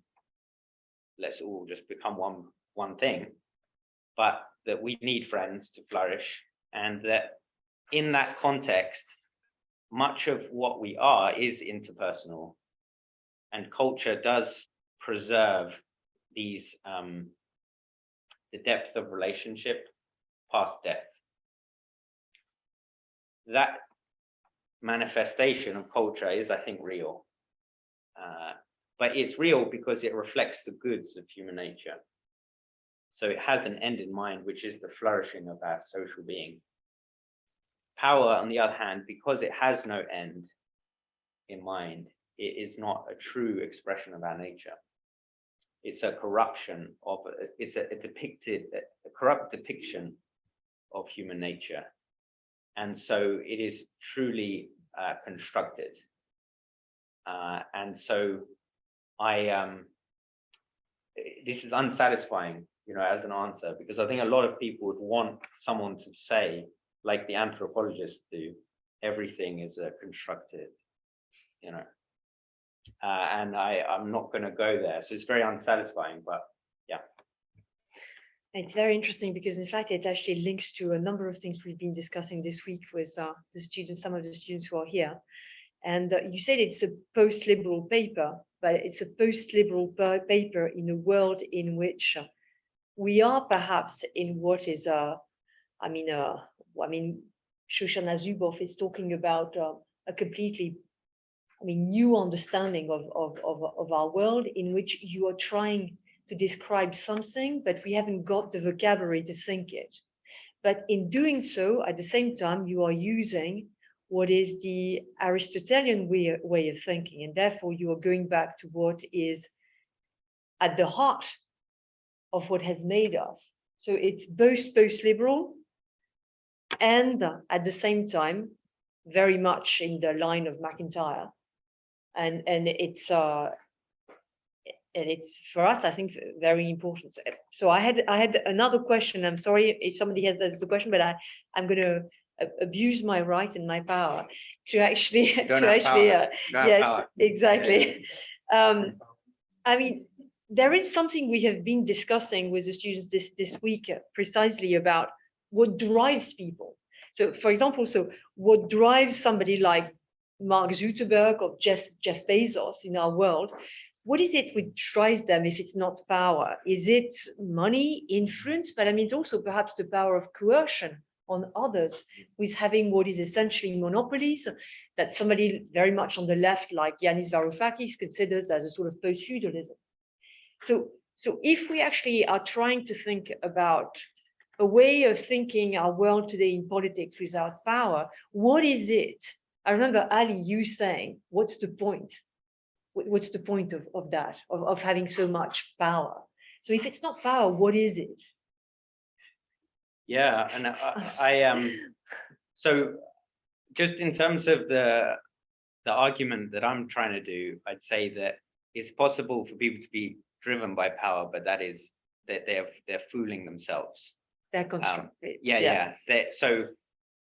let's all just become one thing, but that we need friends to flourish, and that in that context, much of what we are is interpersonal, and culture does preserve these, the depth of relationship past death. That manifestation of culture is, I think, real. But it's real because it reflects the goods of human nature. So it has an end in mind, which is the flourishing of our social being. Power, on the other hand, because it has no end in mind, it is not a true expression of our nature. It's a corruption of, it's a corrupt depiction of human nature. And so it is truly constructed. And so this is unsatisfying, as an answer, because I think a lot of people would want someone to say, like the anthropologists do, everything is constructed, and I'm not going to go there. So it's very unsatisfying, but yeah. It's very interesting because, in fact, it actually links to a number of things we've been discussing this week with the students, some of the students who are here. And you said it's a post-liberal paper, but it's a post-liberal paper in a world in which we are perhaps in what is, Shoshana Zuboff is talking about a completely, new understanding of our world, in which you are trying to describe something, but we haven't got the vocabulary to think it. But in doing so, at the same time, you are using what is the Aristotelian way of thinking, and therefore you are going back to what is at the heart of what has made us. So it's both post-liberal and at the same time very much in the line of McIntyre, and it's for us, I think, very important. So I had another question. I'm sorry if somebody has the question, but I'm going to abuse my right and my power to actually yes, exactly. I mean, there is something we have been discussing with the students this week precisely about what drives people. So, for example, what drives somebody like Mark Zuckerberg or Jeff Bezos in our world? What is it which drives them if it's not power? Is it money, influence? But I mean, it's also perhaps the power of coercion on others, with having what is essentially monopolies that somebody very much on the left, like Yanis Varoufakis, considers as a sort of post-feudalism. So if we actually are trying to think about a way of thinking our world today in politics without power, what is it? I remember, Ali, you saying, what's the point? What's the point of that, of having so much power? So if it's not power, what is it? Yeah, and I so just in terms of the argument that I'm trying to do, I'd say that it's possible for people to be driven by power, but that is that they're fooling themselves. They're constructed. So,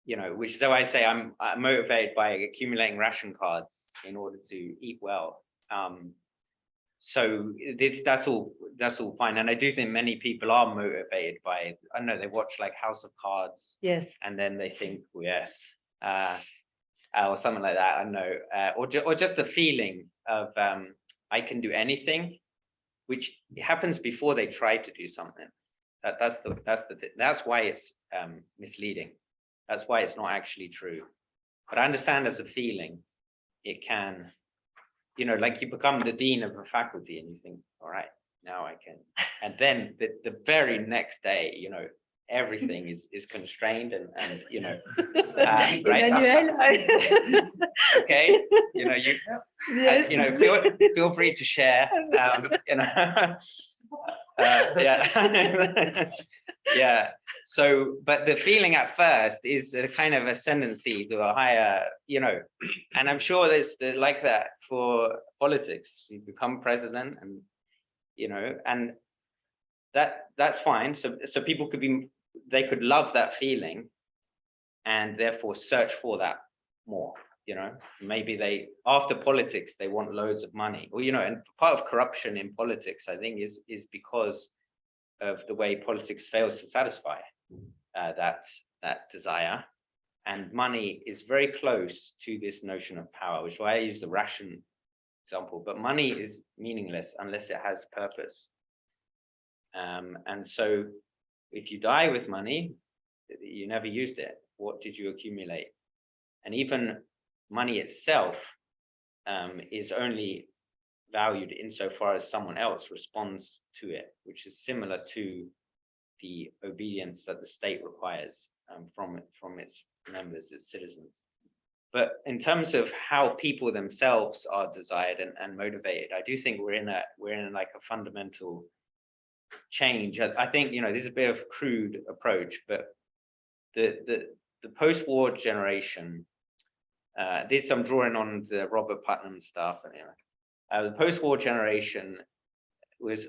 you know, which is why I say I'm motivated by accumulating ration cards in order to eat well. So that's all fine, and I do think many people are motivated by, I don't know, they watch like House of Cards, yes, and then they think, well, yes, or something like that. I don't know, or just the feeling of I can do anything, which happens before they try to do something. That's why it's misleading. That's why it's not actually true. But I understand as a feeling, it can. You know, like you become the dean of a faculty and you think, all right, now I can. And then the very next day, you know, everything is constrained and you know, right? Emmanuelle. Okay, you know, you know, feel free to share. You know, yeah. Yeah. So, but the feeling at first is a kind of ascendancy to a higher, you know, and I'm sure there's like that for politics. You become president, and you know, and that's fine. So people they could love that feeling, and therefore search for that more. You know, maybe after politics they want loads of money, or you know, and part of corruption in politics, I think, is because of the way politics fails to satisfy that desire, and money is very close to this notion of power, which is why I use the ration example. But money is meaningless unless it has purpose, and so if you die with money, you never used it. What did you accumulate? And even money itself is only valued insofar as someone else responds to it, which is similar to the obedience that the state requires from its members, its citizens. But in terms of how people themselves are desired and motivated, I do think we're in like a fundamental change. I think, you know, this is a bit of a crude approach, but the post-war generation, did some drawing on the Robert Putnam stuff, and you know, the post-war generation was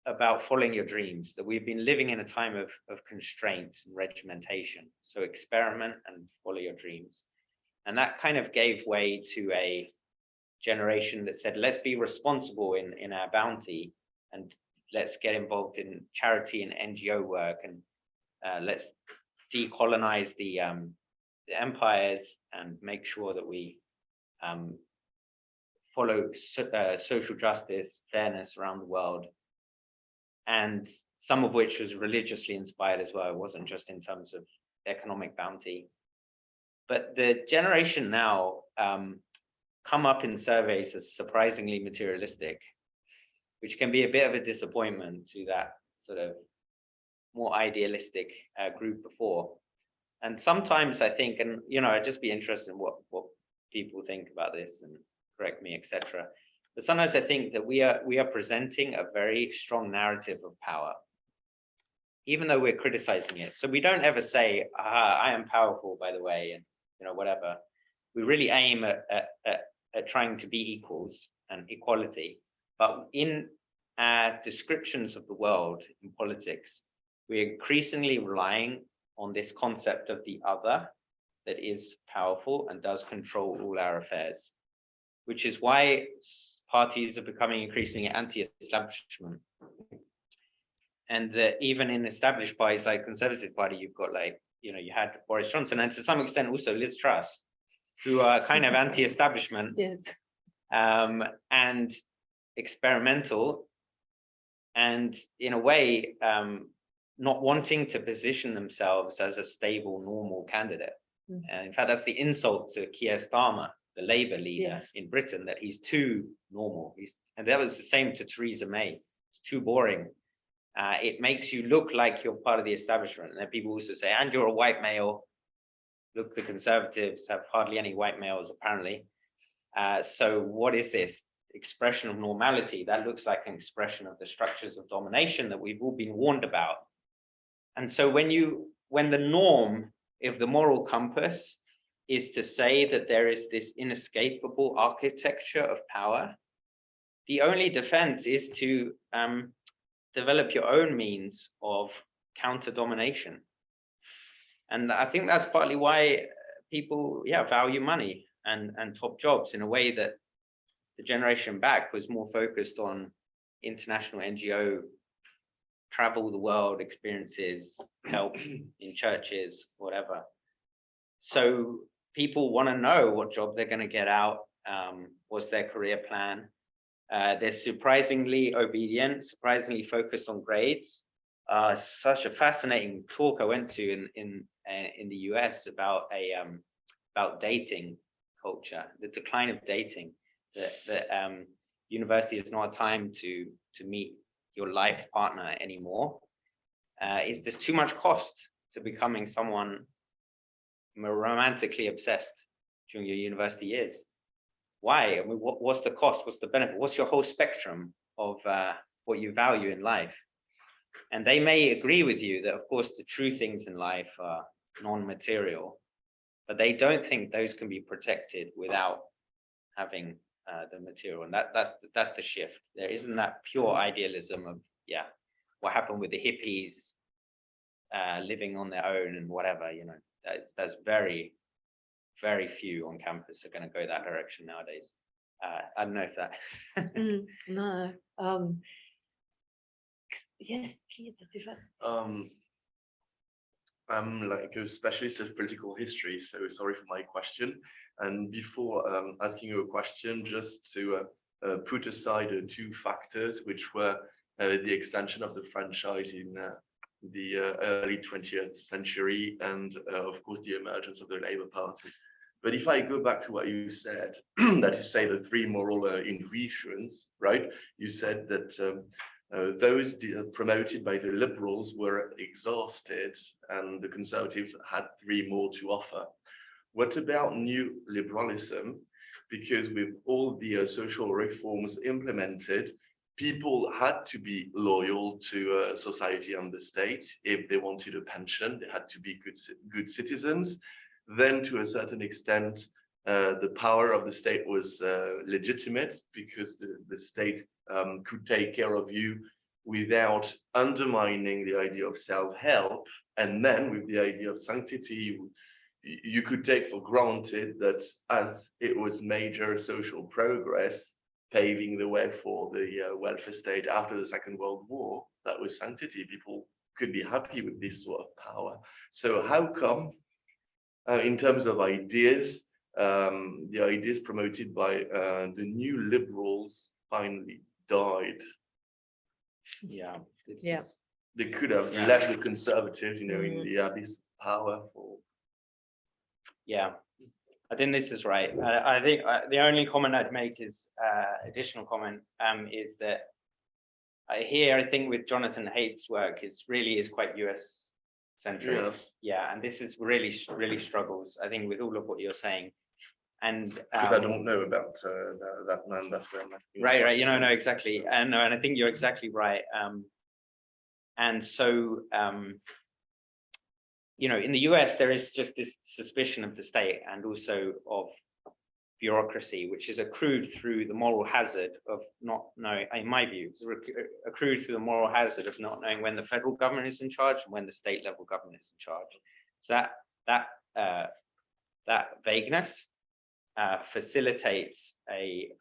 about following your dreams, that we've been living in a time of constraint and regimentation. So experiment and follow your dreams. And that kind of gave way to a generation that said, let's be responsible in our bounty, and let's get involved in charity and NGO work, and let's decolonize the empires and make sure that we follow social justice, fairness around the world, and some of which was religiously inspired as well. It wasn't just in terms of economic bounty. But the generation now come up in surveys as surprisingly materialistic, which can be a bit of a disappointment to that sort of more idealistic group before. And sometimes I think, and I'd just be interested in what people think about this and correct me, etc. But sometimes I think that we are presenting a very strong narrative of power, even though we're criticizing it. So we don't ever say, I am powerful, by the way, and whatever. We really aim at trying to be equals and equality. But in our descriptions of the world in politics, we're increasingly relying on this concept of the other that is powerful and does control all our affairs, which is why parties are becoming increasingly anti-establishment. And that even in established parties like Conservative Party, you've got you had Boris Johnson and to some extent also Liz Truss, who are kind of anti-establishment and experimental, and in a way not wanting to position themselves as a stable, normal candidate. And in fact, that's the insult to Keir Starmer, the Labour leader in Britain, that he's too normal. And that was the same to Theresa May. It's too boring. It makes you look like you're part of the establishment. And then people also say, and you're a white male. Look, the Conservatives have hardly any white males, apparently. So what is this expression of normality? That looks like an expression of the structures of domination that we've all been warned about. And so when the norm of the moral compass is to say that there is this inescapable architecture of power, the only defense is to develop your own means of counter-domination. And I think that's partly why people value money and top jobs in a way that the generation back was more focused on international NGO, travel the world experiences, help in churches, whatever. So people want to know what job they're going to get out, what's their career plan. They're surprisingly obedient, surprisingly focused on grades. Such a fascinating talk I went to in the US about dating culture, the decline of dating. That university is not a time to meet your life partner anymore. There's too much cost to becoming someone romantically obsessed during your university years. Why? I mean, what's the cost? What's the benefit? What's your whole spectrum of what you value in life? And they may agree with you that, of course, the true things in life are non-material, but they don't think those can be protected without having the material. And that's the shift. There isn't that pure idealism of what happened with the hippies living on their own and whatever. That's very, very few on campus are going to go that direction nowadays. I don't know if that. No. Yes, Stéphane. I'm like a specialist of political history, so sorry for my question. And before asking you a question, just to put aside two factors, which were the extension of the franchise in the early 20th century and, of course, the emergence of the Labour Party. But if I go back to what you said, that is, say, the three moral intuitions, right? You said that those promoted by the Liberals were exhausted and the Conservatives had three more to offer. What about new liberalism? Because with all the social reforms implemented, people had to be loyal to society and the state. If they wanted a pension, they had to be good citizens. Then, to a certain extent, the power of the state was legitimate because the state could take care of you without undermining the idea of self-help. And then with the idea of sanctity, you could take for granted that as it was major social progress, paving the way for the welfare state after the Second World War, that was sanctity. People could be happy with this sort of power. So how come, in terms of ideas, the ideas promoted by the new liberals finally died? They could have left the conservatives, in the abyss of power for. I think this is right. I think the only comment I'd make is additional comment is that I think with Jonathan Haidt's work, it really is quite US centric. Yes. Yeah, and this is really struggles, I think, with all of what you're saying. And Because I don't know about that man. That's where I'm asking. right. You know, no, exactly. And no, and I think you're exactly right. And so, you know, in the US, there is just this suspicion of the state and also of bureaucracy, which is accrued through the moral hazard of not knowing, in my view, accrued through the moral hazard of not knowing when the federal government is in charge and when the state level government is in charge. So that vagueness facilitates a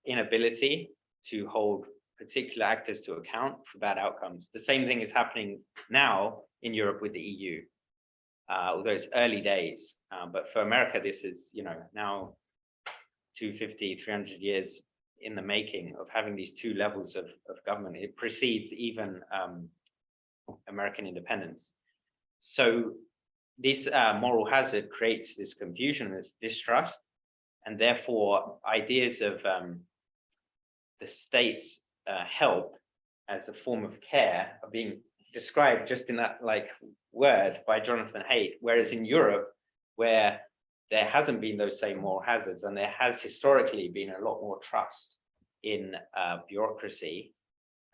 inability to hold particular actors to account for bad outcomes. The same thing is happening now in Europe with the EU, although it's early days. But for America, this is, you know, now 250, 300 years in the making of having these two levels of government. It precedes even American independence. So this moral hazard creates this confusion, this distrust, and therefore ideas of the state's help as a form of care are being described just in that like word by Jonathan Haidt, whereas in Europe, where there hasn't been those same moral hazards, and there has historically been a lot more trust in bureaucracy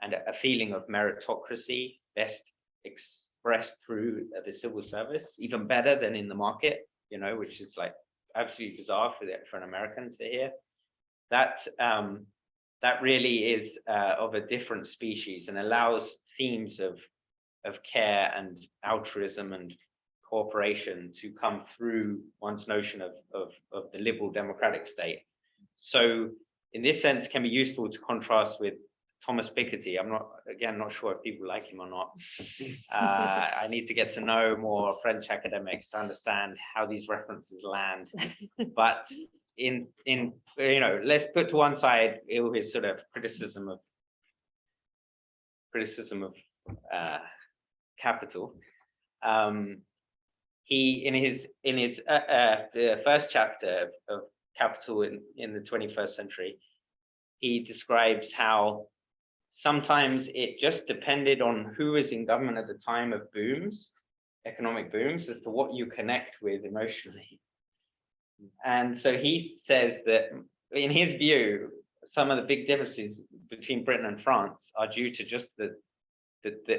and a feeling of meritocracy best expressed through the civil service, even better than in the market, you know, which is like absolutely bizarre for an American to hear. That really is of a different species and allows themes of care and altruism and cooperation to come through one's notion of the liberal democratic state. So in this sense can be useful to contrast with Thomas Piketty. I'm not sure if people like him or not. I need to get to know more French academics to understand how these references land. But in you know, let's put to one side his sort of criticism of capital. He in his the first chapter of Capital in the 21st century, he describes how sometimes it just depended on who was in government at the time of booms, economic booms, as to what you connect with emotionally. And so he says that in his view, some of the big differences between Britain and France are due to just the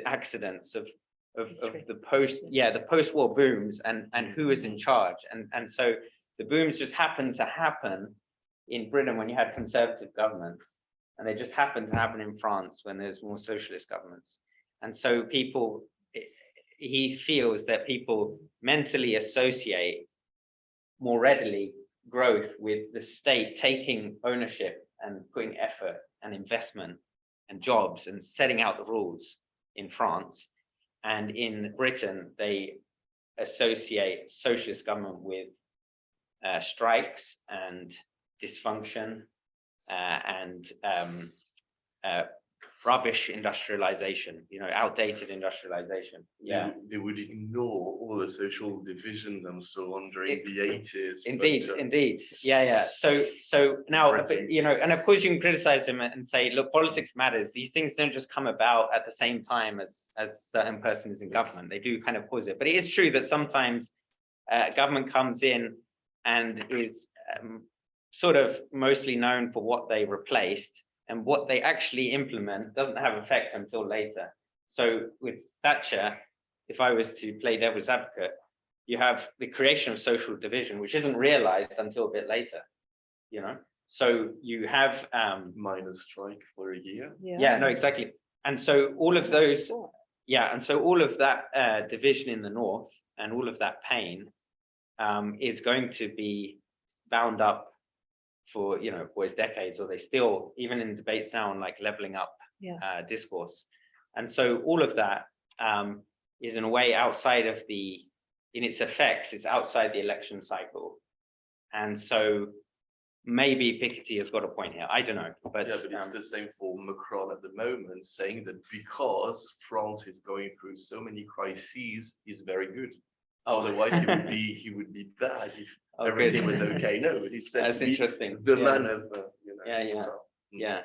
accidents of the post-war booms and who is in charge. And so the booms just happened to happen in Britain when you had conservative governments, and they just happened to happen in France when there's more socialist governments. And so he feels that people mentally associate more readily growth with the state taking ownership and putting effort and investment and jobs and setting out the rules in France. And in Britain, they associate socialist government with strikes and dysfunction and rubbish industrialization, you know, outdated industrialization. Yeah, they would ignore all the social divisions and so on during the 80s. Indeed. Yeah. So now, you know, and of course you can criticize them and say, look, politics matters. These things don't just come about at the same time as certain person is in government. They do kind of cause it. But it is true that sometimes government comes in and is sort of mostly known for what they replaced, and what they actually implement doesn't have effect until later. So with Thatcher, if I was to play devil's advocate, you have the creation of social division, which isn't realized until a bit later, you know? So you have minor strike for a year. Yeah, no, exactly. And so all of those, and so all of that division in the north and all of that pain is going to be bound up for, you know, boys decades, or they still, even in debates now on like leveling up discourse. And so all of that is in a way outside of in its effects, it's outside the election cycle. And so maybe Piketty has got a point here. I don't know. But it's the same for Macron at the moment, saying that because France is going through so many crises, he's very good. Otherwise, he would be bad if everything was okay. No, but he said that's interesting. The man of you know. Yeah.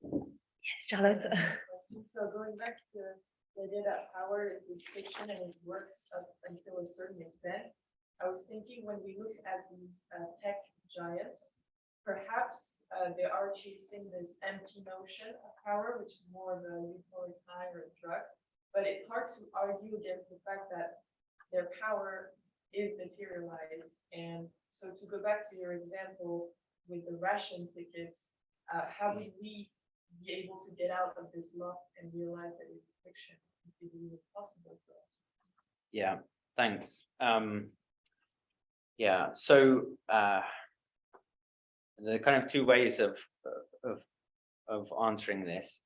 Yes, Charlotte. So going back to the idea that power is fiction and it works up until a certain extent. I was thinking when we look at these tech giants, perhaps they are chasing this empty notion of power, which is more of a euphoric high or a drug. But it's hard to argue against the fact that their power is materialized. And so to go back to your example with the ration tickets, how would we be able to get out of this loop and realize that it's fiction? Is it even possible for us? Yeah, thanks. Yeah, so there are kind of two ways of answering this.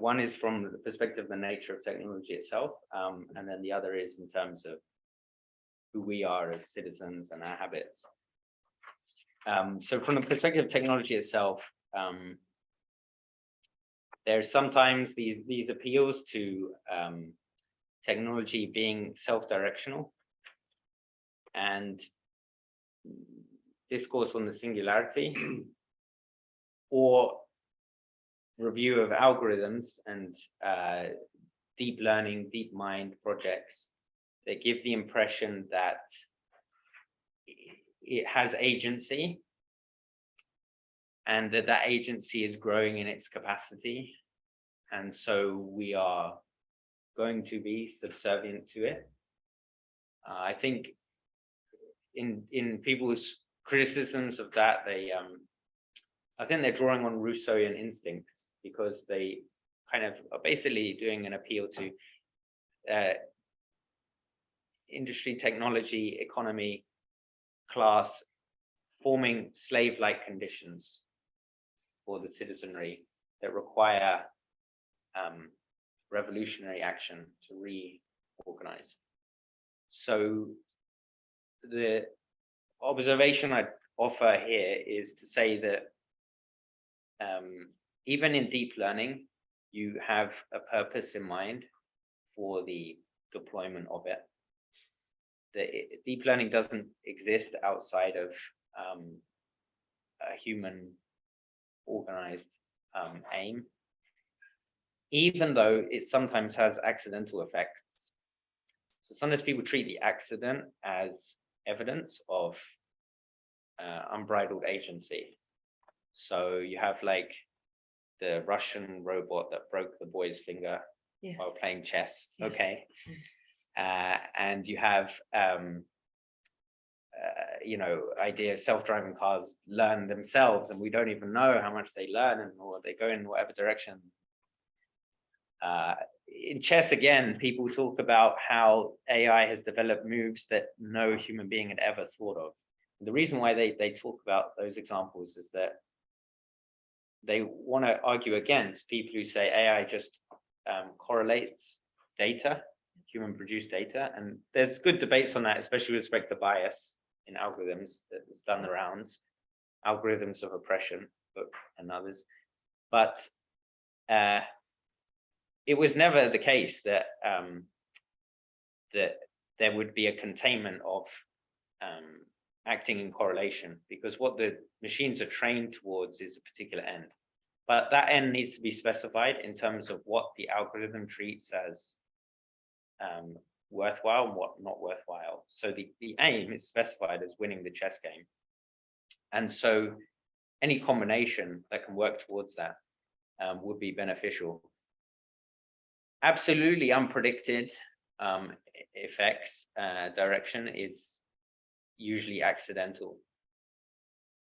One is from the perspective of the nature of technology itself, and then the other is in terms of who we are as citizens and our habits. So from the perspective of technology itself, there's sometimes these appeals to technology being self-directional and discourse on the singularity or review of algorithms and deep learning, deep mind projects that give the impression that it has agency and that agency is growing in its capacity. And so we are going to be subservient to it. I think in people's criticisms of that, I think they're drawing on Rousseauian instincts because they kind of are basically doing an appeal to industry, technology, economy, class, forming slave-like conditions for the citizenry that require revolutionary action to reorganize. So the observation I'd offer here is to say that even in deep learning, you have a purpose in mind for the deployment of it. Deep learning doesn't exist outside of a human organized aim, even though it sometimes has accidental effects. So sometimes people treat the accident as evidence of unbridled agency. So you have like the Russian robot that broke the boy's finger while playing chess. Yes. Okay. And you have idea of self-driving cars learn themselves, and we don't even know how much they learn or they go in whatever direction. In chess, again, people talk about how AI has developed moves that no human being had ever thought of. And the reason why they talk about those examples is that they want to argue against people who say AI just correlates data, human-produced data, and there's good debates on that, especially with respect to bias in algorithms that's done the rounds, algorithms of oppression, book and others. But it was never the case that that there would be a containment of acting in correlation, because what the machines are trained towards is a particular end. But that end needs to be specified in terms of what the algorithm treats as worthwhile and what not worthwhile. So the aim is specified as winning the chess game. And so any combination that can work towards that would be beneficial. Absolutely unpredicted effects, direction is usually accidental.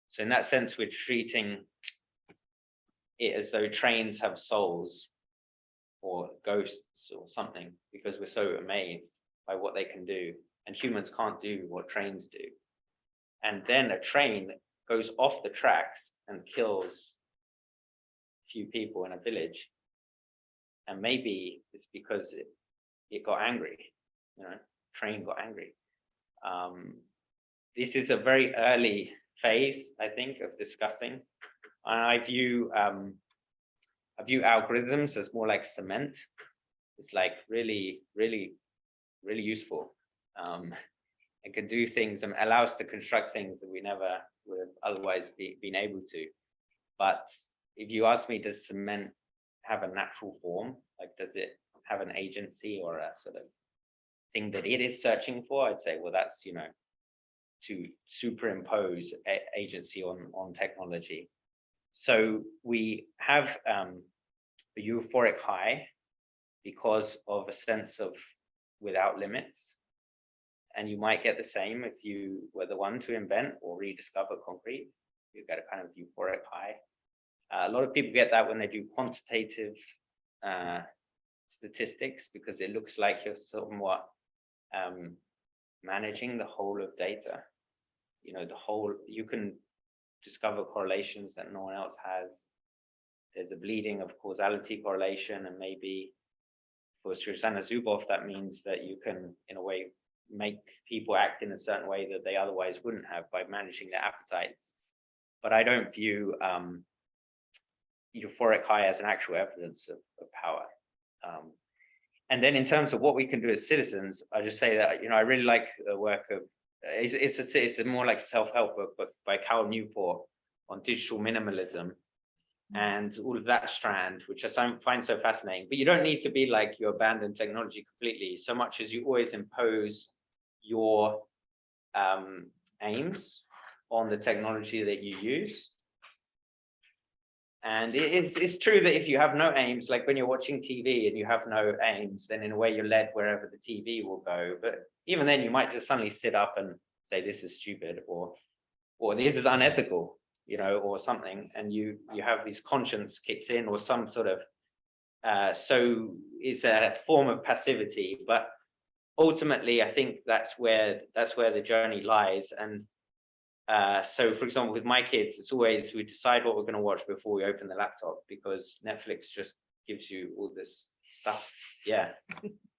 So in that sense, we're treating it as though trains have souls or ghosts or something, because we're so amazed by what they can do, and humans can't do what trains do. And then a train goes off the tracks and kills a few people in a village. And maybe it's because it got angry, train got angry. This is a very early phase, I think, of discussing. And I view algorithms as more like cement. It's like really, really, really useful. It can do things and allow us to construct things that we never would have otherwise been able to. But if you ask me, does cement have a natural form? Like, does it have an agency or a sort of thing that it is searching for? I'd say, well, that's, to superimpose agency on technology. So we have a euphoric high because of a sense of without limits. And you might get the same if you were the one to invent or rediscover concrete. You get a kind of euphoric high. A lot of people get that when they do quantitative statistics, because it looks like you're somewhat managing the whole of data. You can discover correlations that no one else has. There's a bleeding of causality correlation, and maybe for Shoshana Zuboff, that means that you can, in a way, make people act in a certain way that they otherwise wouldn't have by managing their appetites. But I don't view euphoric high as an actual evidence of power. And then in terms of what we can do as citizens, I just say that, I really like the work of, it's a more like self-help book, but by Cal Newport on digital minimalism and all of that strand, which I find so fascinating. But you don't need to be like you abandon technology completely, so much as you always impose your aims on the technology that you use. And it's true that if you have no aims, like when you're watching TV and you have no aims, then in a way you're led wherever the TV will go. But even then, you might just suddenly sit up and say, this is stupid, or this is unethical, or something. And you have this conscience kicks in, or some sort of, so it's a form of passivity. But ultimately, I think that's where the journey lies. And so, for example, with my kids, it's always we decide what we're going to watch before we open the laptop, because Netflix just gives you all this stuff. Yeah.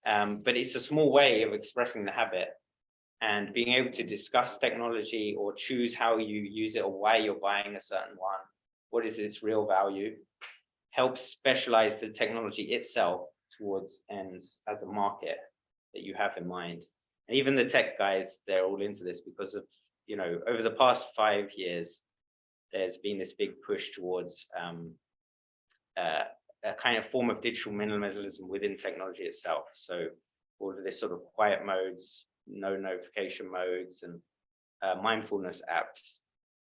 But it's a small way of expressing the habit, and being able to discuss technology or choose how you use it or why you're buying a certain one. What is its real value? Helps specialize the technology itself towards ends as a market that you have in mind. And even the tech guys, they're all into this because of, over the past 5 years, there's been this big push towards a kind of form of digital minimalism within technology itself. So all of this sort of quiet modes, no notification modes, and mindfulness apps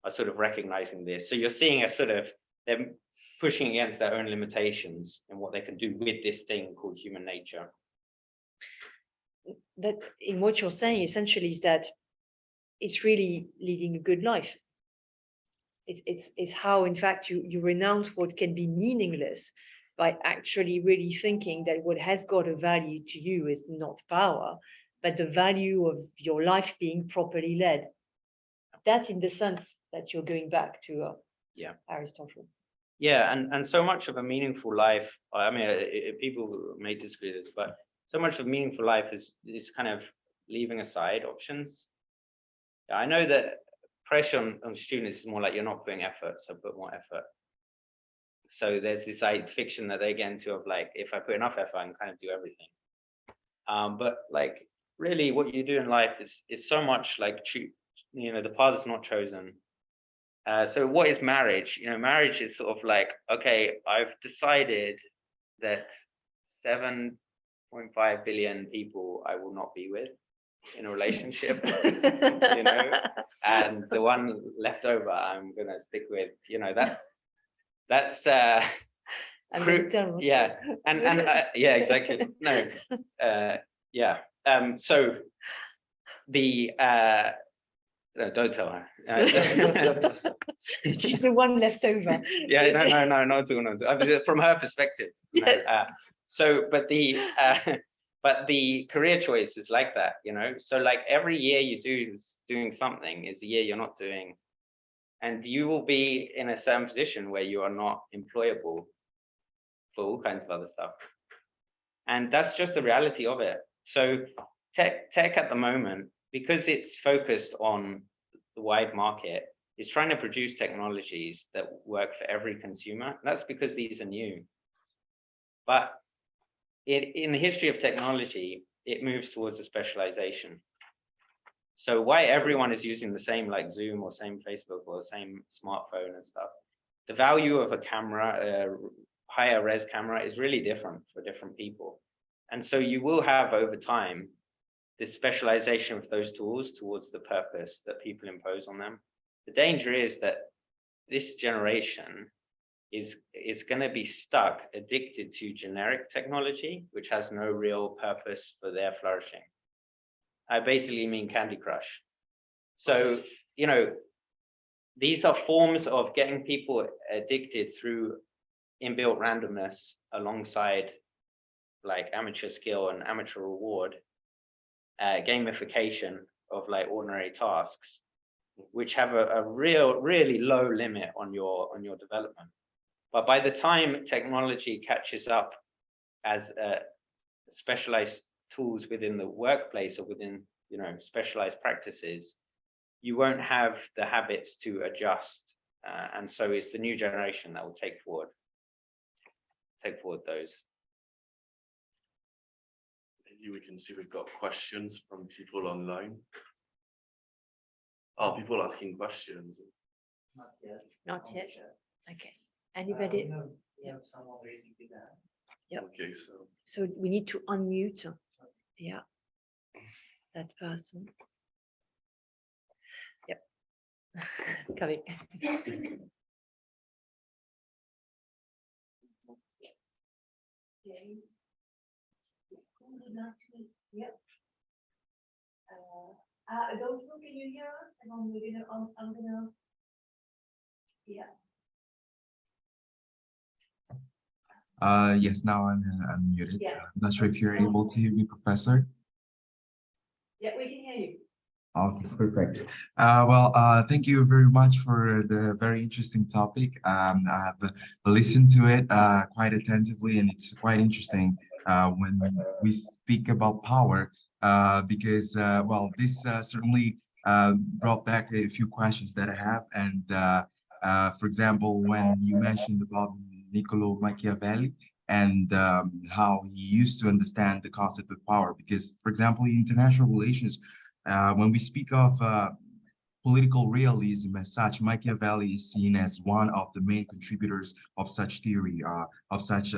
are sort of recognizing this. So you're seeing a sort of them pushing against their own limitations and what they can do with this thing called human nature. But in what you're saying essentially is that it's really leading a good life. It's how, in fact, you renounce what can be meaningless by actually really thinking that what has got a value to you is not power, but the value of your life being properly led. That's in the sense that you're going back to Aristotle. Yeah, and so much of a meaningful life, I mean, people may disagree with this, but so much of meaningful life is kind of leaving aside options. I know that pressure on students is more like you're not putting effort, so put more effort. So there's this fiction that they get into of like, if I put enough effort, I can kind of do everything. But like, really what you do in life is so much like, the path is not chosen. So what is marriage? Marriage is sort of like, okay, I've decided that 7.5 billion people I will not be with in a relationship, and the one left over I'm gonna stick with, that's yeah, and yeah, exactly. No, yeah. So the no, don't tell her. She's the one left over. Yeah, no, not at all. I mean, from her perspective. Yes. But the career choice is like that, So like every year you doing something is a year you're not doing, and you will be in a certain position where you are not employable for all kinds of other stuff, and that's just the reality of it. So tech at the moment, because it's focused on the wide market, is trying to produce technologies that work for every consumer. That's because these are new. But in the history of technology, it moves towards a specialization. So why everyone is using the same like Zoom or same Facebook or the same smartphone and stuff, the value of a camera, higher res camera is really different for different people. And so you will have over time this specialization of those tools towards the purpose that people impose on them. The danger is that this generation is going to be stuck, addicted to generic technology, which has no real purpose for their flourishing. I basically mean Candy Crush. So, you know, these are forms of getting people addicted through inbuilt randomness alongside like amateur skill and amateur reward, gamification of like ordinary tasks, which have a really low limit on your development. But by the time technology catches up as specialized tools within the workplace or within, you know, specialized practices, you won't have the habits to adjust. And so it's the new generation that will take forward those. Maybe we can see we've got questions from people online. Oh, people asking questions. Not yet. Not yet. Okay. Anybody? No, we have someone raising the hand. Yep. Okay, So we need to unmute. Yeah. That person. Yep. Coming. Okay. Yep. Don't know, can you hear us? And I'm gonna, yeah. Yes, now I'm unmuted. Yeah. I'm not sure if you're able to hear me, Professor. Yeah, we can hear you. Okay, perfect. Thank you very much for the very interesting topic. I have listened to it quite attentively, and it's quite interesting when we speak about power, because, this certainly brought back a few questions that I have. And for example, when you mentioned about Niccolo Machiavelli and how he used to understand the concept of power, because, for example, in international relations, when we speak of political realism as such, Machiavelli is seen as one of the main contributors of such theory, of such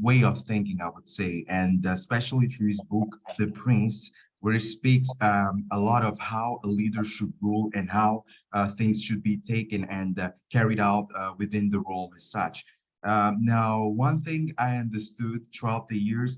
way of thinking, I would say, and especially through his book, The Prince, where he speaks a lot of how a leader should rule and how things should be taken and carried out within the role as such. Now, one thing I understood throughout the years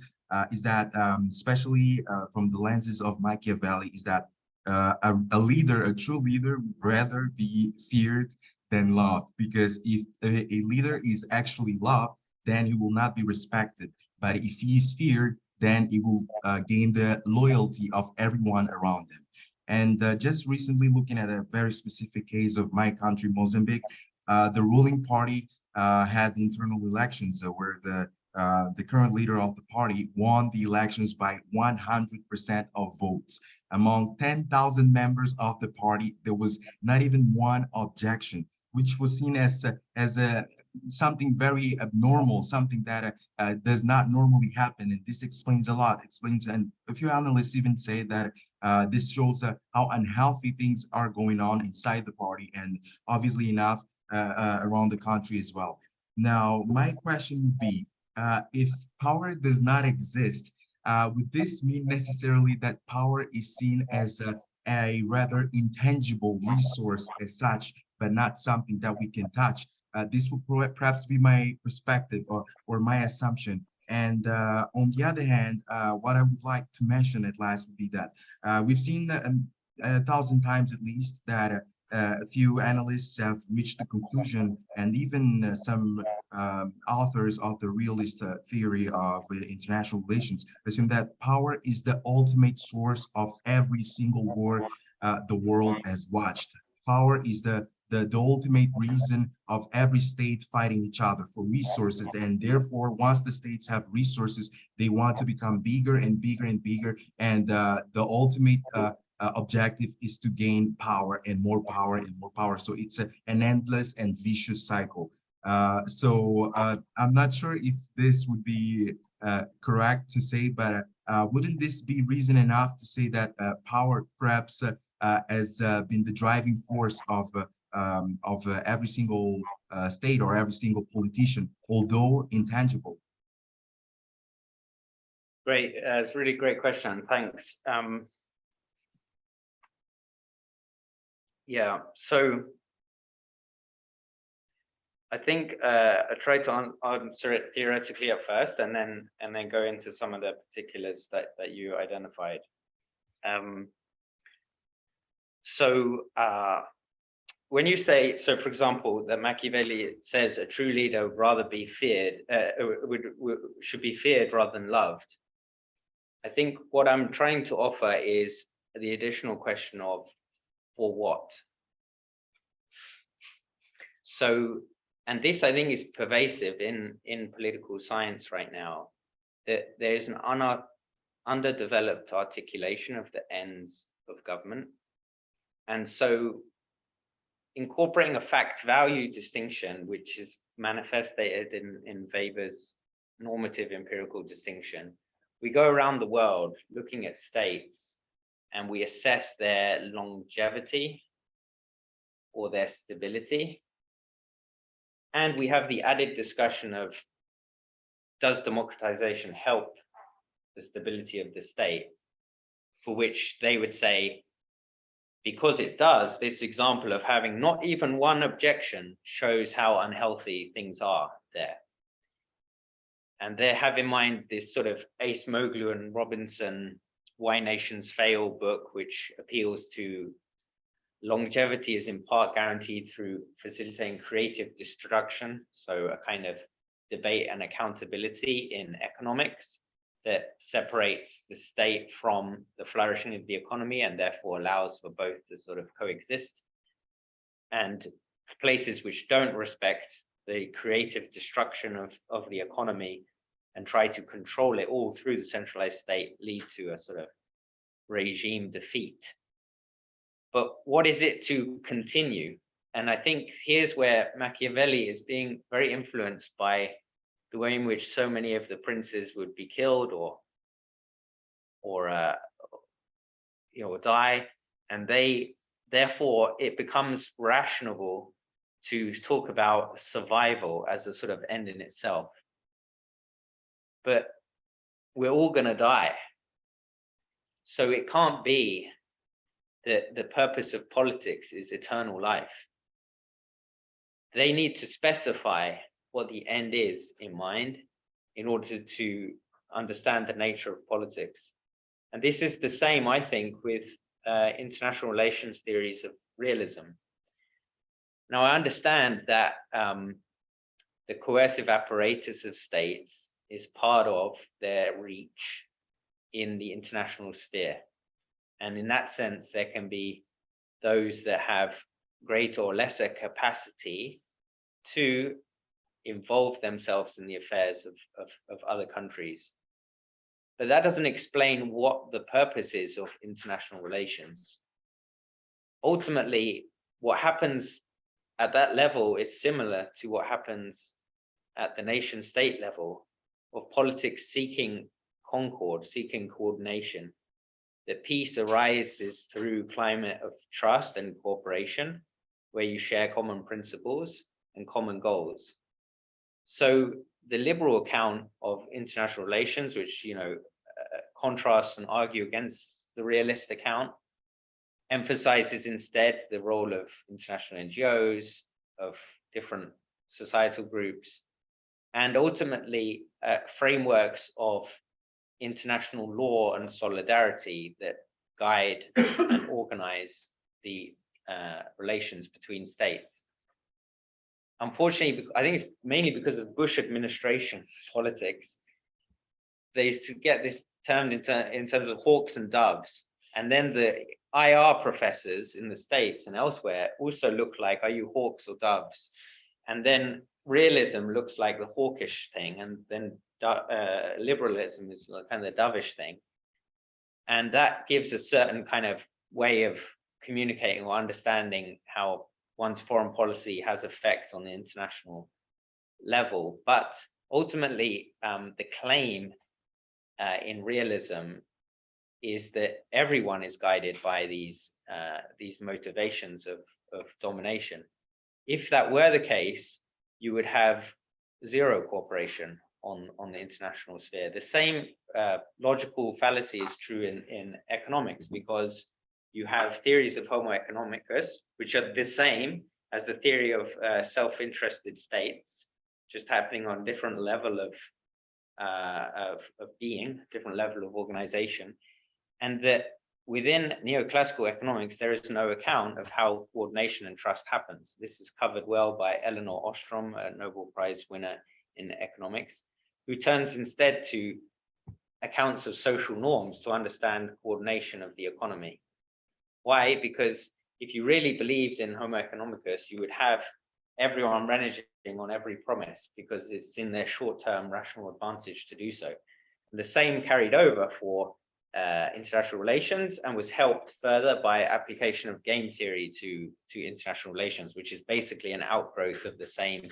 is that, especially from the lenses of Machiavelli, is that a leader, a true leader, would rather be feared than loved, because if a leader is actually loved, then he will not be respected. But if he is feared, then he will gain the loyalty of everyone around him. And just recently, looking at a very specific case of my country, Mozambique, the ruling party had internal elections where the current leader of the party won the elections by 100% of votes. Among 10,000 members of the party, there was not even one objection, which was seen as something very abnormal, something that does not normally happen. And this explains a lot. Explains, and a few analysts even say that this shows how unhealthy things are going on inside the party, and obviously enough around the country as well. Now, my question would be, if power does not exist, would this mean necessarily that power is seen as a rather intangible resource as such, but not something that we can touch? This would perhaps be my perspective or my assumption. And on the other hand, what I would like to mention at last would be that we've seen 1,000 times at least that a few analysts have reached the conclusion, and even some authors of the realist theory of international relations assume that power is the ultimate source of every single war the world has watched. Power is the ultimate reason of every state fighting each other for resources, and therefore once the states have resources, they want to become bigger and bigger and bigger, and the ultimate objective is to gain power and more power and more power. So it's an endless and vicious cycle. I'm not sure if this would be correct to say, but wouldn't this be reason enough to say that power perhaps has been the driving force of every single state or every single politician, although intangible? Great, it's a really great question. Thanks. Yeah, so I think I tried to answer it theoretically at first, and then go into some of the particulars that you identified. When you say, so for example, that Machiavelli says a true leader would rather be feared, should be feared rather than loved. I think what I'm trying to offer is the additional question of for what. So, and this I think is pervasive in political science right now, that there is an underdeveloped articulation of the ends of government. And so incorporating a fact-value distinction, which is manifested in Weber's normative empirical distinction, we go around the world looking at states and we assess their longevity or their stability. And we have the added discussion of, does democratization help the stability of the state? For which they would say, because it does, this example of having not even one objection shows how unhealthy things are there. And they have in mind this sort of Acemoglu and Robinson, Why Nations Fail book, which appeals to longevity is in part guaranteed through facilitating creative destruction. So a kind of debate and accountability in economics that separates the state from the flourishing of the economy and therefore allows for both to sort of coexist. And places which don't respect the creative destruction of the economy and try to control it all through the centralized state lead to a sort of regime defeat. But what is it to continue? And I think here's where Machiavelli is being very influenced by the way in which so many of the princes would be killed or die, and therefore it becomes rational to talk about survival as a sort of end in itself. But we're all going to die, so it can't be that the purpose of politics is eternal life. They need to specify what the end is in mind in order to understand the nature of politics. And this is the same, I think, with international relations theories of realism. Now, I understand that the coercive apparatus of states is part of their reach in the international sphere. And in that sense, there can be those that have greater or lesser capacity to involve themselves in the affairs of other countries. But that doesn't explain what the purpose is of international relations. Ultimately, what happens at that level is similar to what happens at the nation state level of politics seeking concord, seeking coordination. That peace arises through climate of trust and cooperation, where you share common principles and common goals. So the liberal account of international relations, which contrasts and argue against the realist account, emphasizes instead the role of international NGOs, of different societal groups, and ultimately frameworks of international law and solidarity that guide and organize the relations between states. Unfortunately, I think it's mainly because of Bush administration politics, they get this termed in terms of hawks and doves. And then the IR professors in the States and elsewhere also look like, are you hawks or doves? And then realism looks like the hawkish thing, and then liberalism is kind of the dovish thing. And that gives a certain kind of way of communicating or understanding how one's foreign policy has effect on the international level. But ultimately, the claim in realism is that everyone is guided by these motivations of domination. If that were the case, you would have zero cooperation on the international sphere. The same logical fallacy is true in economics, because you have theories of Homo economicus, which are the same as the theory of self-interested states, just happening on different level of being, different level of organization, and that within neoclassical economics, there is no account of how coordination and trust happens. This is covered well by Elinor Ostrom, a Nobel Prize winner in economics, who turns instead to accounts of social norms to understand coordination of the economy. Why? Because if you really believed in Homo economicus, you would have everyone reneging on every promise, because it's in their short-term rational advantage to do so. And the same carried over for international relations, and was helped further by application of game theory to international relations, which is basically an outgrowth of the same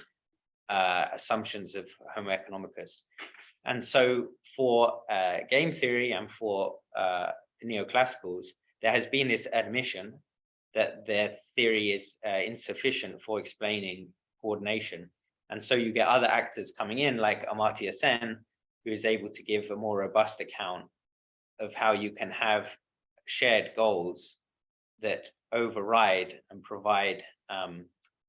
assumptions of Homo economicus. And so for game theory and for neoclassicals, there has been this admission that their theory is insufficient for explaining coordination. And so you get other actors coming in, like Amartya Sen, who is able to give a more robust account of how you can have shared goals that override and provide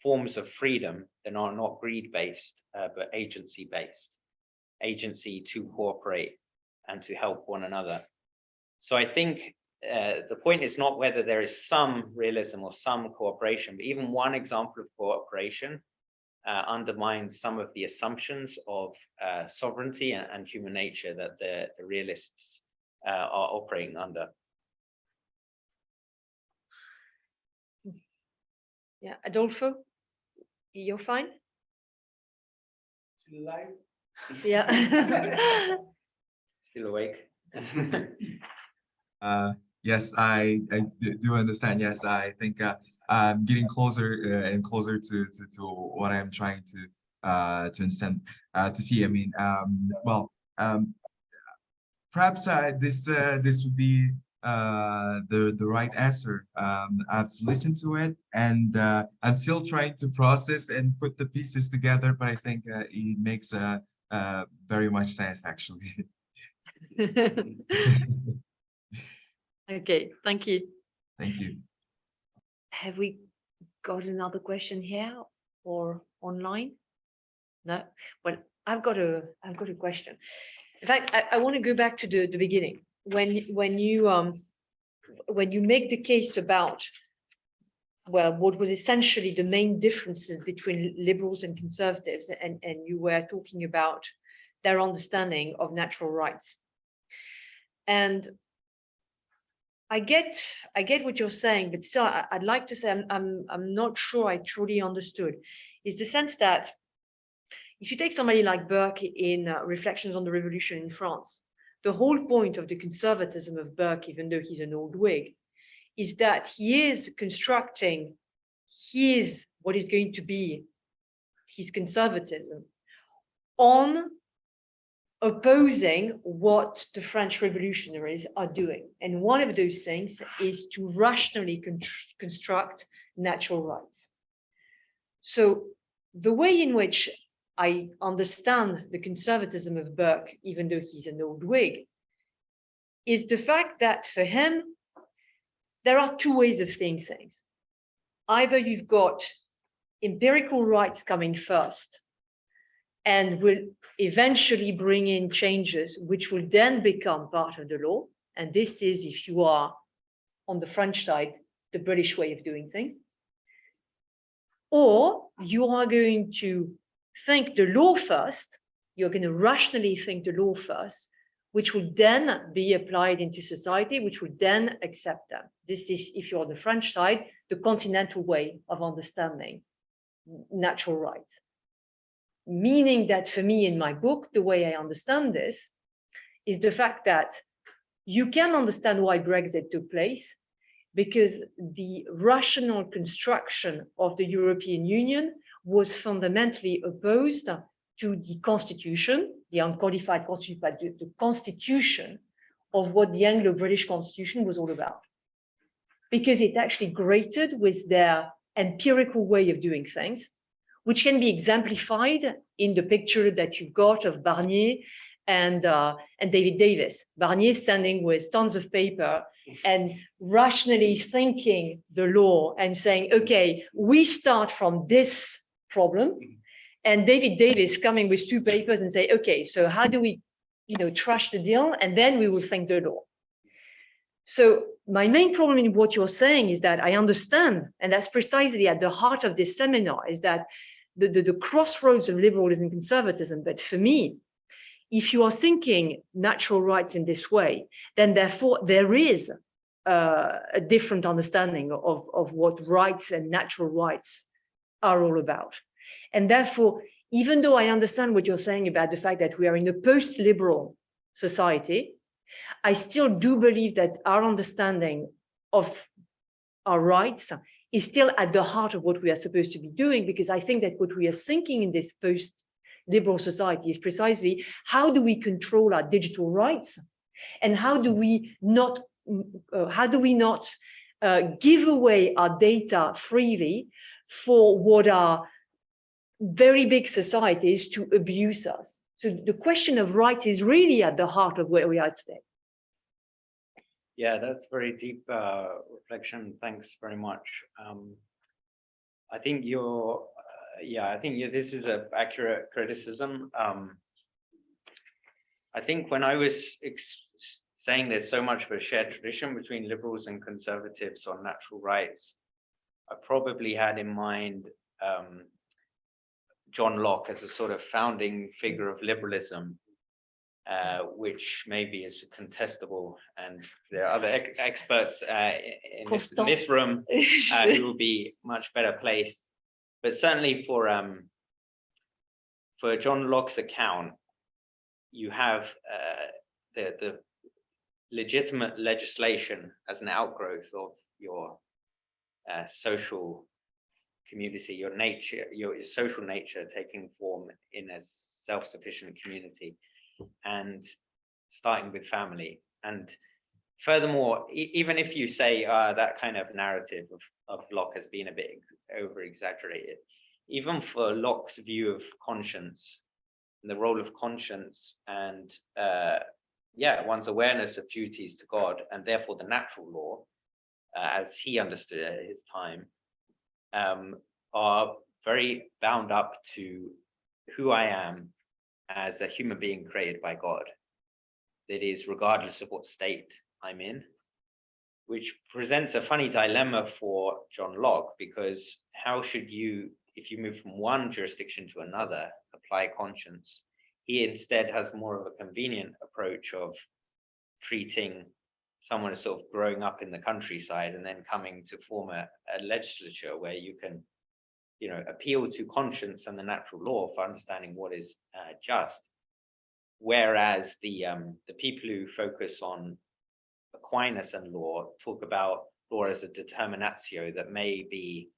forms of freedom that are not greed-based, but agency-based, agency to cooperate and to help one another. So I think the point is not whether there is some realism or some cooperation, but even one example of cooperation undermines some of the assumptions of sovereignty and human nature that the realists are operating under. Yeah, Adolfo, you're fine? Still alive? Yeah. Still awake? Yes, I do understand. Yes, I think I'm getting closer and closer to what I'm trying to understand, to see. I mean, perhaps this would be the right answer. I've listened to it, and I'm still trying to process and put the pieces together, but I think it makes very much sense, actually. Okay, thank you. Thank you. Have we got another question here or online? No. Well, I've got a question. In fact, I want to go back to the beginning. When you make the case about, well, what was essentially the main differences between liberals and conservatives, and you were talking about their understanding of natural rights. And I get what you're saying, but still, I'd like to say I'm not sure I truly understood. Is the sense that if you take somebody like Burke in Reflections on the Revolution in France, the whole point of the conservatism of Burke, even though he's an old Whig, is that he is constructing what is going to be his conservatism on opposing what the French revolutionaries are doing. And one of those things is to rationally construct natural rights. So the way in which I understand the conservatism of Burke, even though he's an old Whig, is the fact that for him, there are two ways of seeing things. Either you've got empirical rights coming first, and will eventually bring in changes which will then become part of the law. And this is, if you are on the French side, the British way of doing things. Or you are going to think the law first, you're going to rationally think the law first, which will then be applied into society, which will then accept them. This is, if you're on the French side, the continental way of understanding natural rights. Meaning that for me in my book, the way I understand this is the fact that you can understand why Brexit took place, because the rational construction of the European Union was fundamentally opposed to the constitution, the uncodified constitution, but the constitution of what the Anglo-British constitution was all about. Because it actually grated with their empirical way of doing things, which can be exemplified in the picture that you've got of Barnier and David Davis. Barnier standing with tons of paper and rationally thinking the law and saying, okay, we start from this problem. And David Davis coming with 2 papers and say, okay, so how do we, trash the deal? And then we will think the law. So my main problem in what you're saying is that I understand, and that's precisely at the heart of this seminar, is that the crossroads of liberalism and conservatism. But for me, if you are thinking natural rights in this way, then therefore there is a different understanding of what rights and natural rights are all about. And therefore, even though I understand what you're saying about the fact that we are in a post-liberal society, I still do believe that our understanding of our rights is still at the heart of what we are supposed to be doing, because I think that what we are thinking in this post-liberal society is precisely how do we control our digital rights, and how do we not give away our data freely for what are very big societies to abuse us. So the question of rights is really at the heart of where we are today. Yeah, that's very deep reflection. Thanks very much. I think this is an accurate criticism. I think when I was saying there's so much of a shared tradition between liberals and conservatives on natural rights, I probably had in mind John Locke as a sort of founding figure of liberalism, which maybe is contestable, and there are other experts in this room who will be much better placed. But certainly for John Locke's account, you have the legitimate legislation as an outgrowth of your social community, your nature, your social nature taking form in a self-sufficient community, and starting with family. And furthermore, even if you say that kind of narrative of Locke has been a bit over-exaggerated, even for Locke's view of conscience and the role of conscience and one's awareness of duties to God, and therefore the natural law, as he understood it at his time, are very bound up to who I am as a human being created by God. That is, regardless of what state I'm in, which presents a funny dilemma for John Locke, because how should you, if you move from one jurisdiction to another, apply conscience? He instead has more of a convenient approach of treating someone as sort of growing up in the countryside and then coming to form a legislature where you can, appeal to conscience and the natural law for understanding what is just. Whereas the people who focus on Aquinas and law talk about law as a determinatio that may be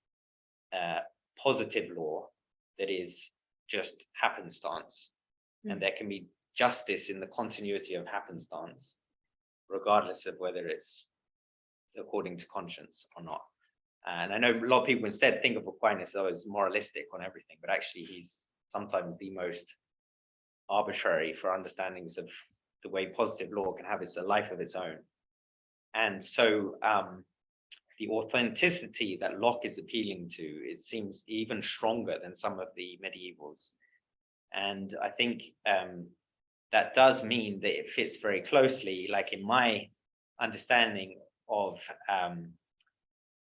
positive law that is just happenstance, and there can be justice in the continuity of happenstance, regardless of whether it's according to conscience or not. And I know a lot of people instead think of Aquinas as moralistic on everything, but actually he's sometimes the most arbitrary for understandings of the way positive law can have a life of its own. And so the authenticity that Locke is appealing to, it seems even stronger than some of the medievals. And I think that does mean that it fits very closely, like in my understanding of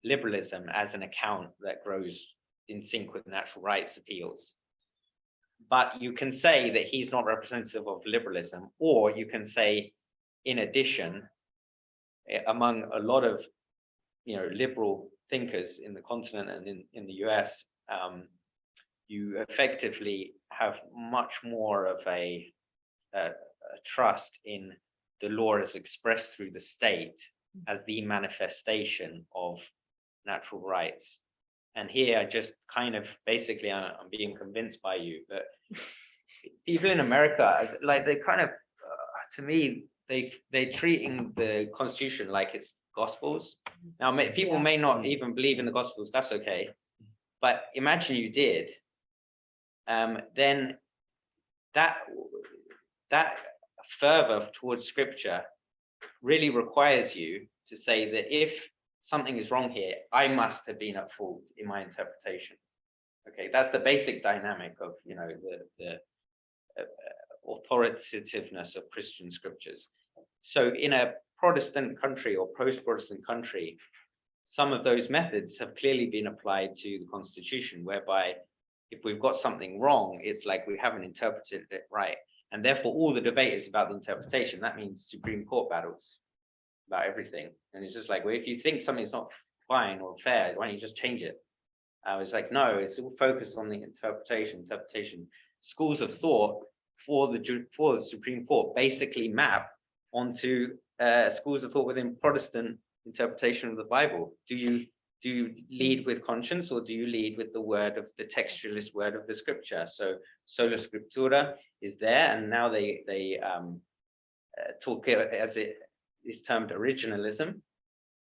liberalism as an account that grows in sync with natural rights appeals. But you can say that he's not representative of liberalism, or you can say, in addition, among a lot of liberal thinkers in the continent and in the US, you effectively have much more of a trust in the law as expressed through the state as the manifestation of natural rights. And here I just kind of basically I'm being convinced by you, but people in America, like they kind of to me they're treating the Constitution like it's Gospels. Now people may not even believe in the Gospels, that's okay, But imagine you did, then that fervor towards scripture really requires you to say that if something is wrong here, I must have been at fault in my interpretation. Okay, that's the basic dynamic of, you know, the authoritativeness of Christian scriptures. So in a Protestant country or post-Protestant country, some of those methods have clearly been applied to the Constitution, whereby if we've got something wrong, it's like we haven't interpreted it right. And therefore, all the debate is about the interpretation. That means Supreme Court battles about everything. And it's just like, well, if you think something's not fine or fair, why don't you just change it? I was like, no, it's all focused on the interpretation. Schools of thought for the Supreme Court basically map onto schools of thought within Protestant interpretation of the Bible. Do you lead with conscience, or do you lead with the word of the textualist word of the scripture? So sola scriptura is there, and now they talk as it is termed originalism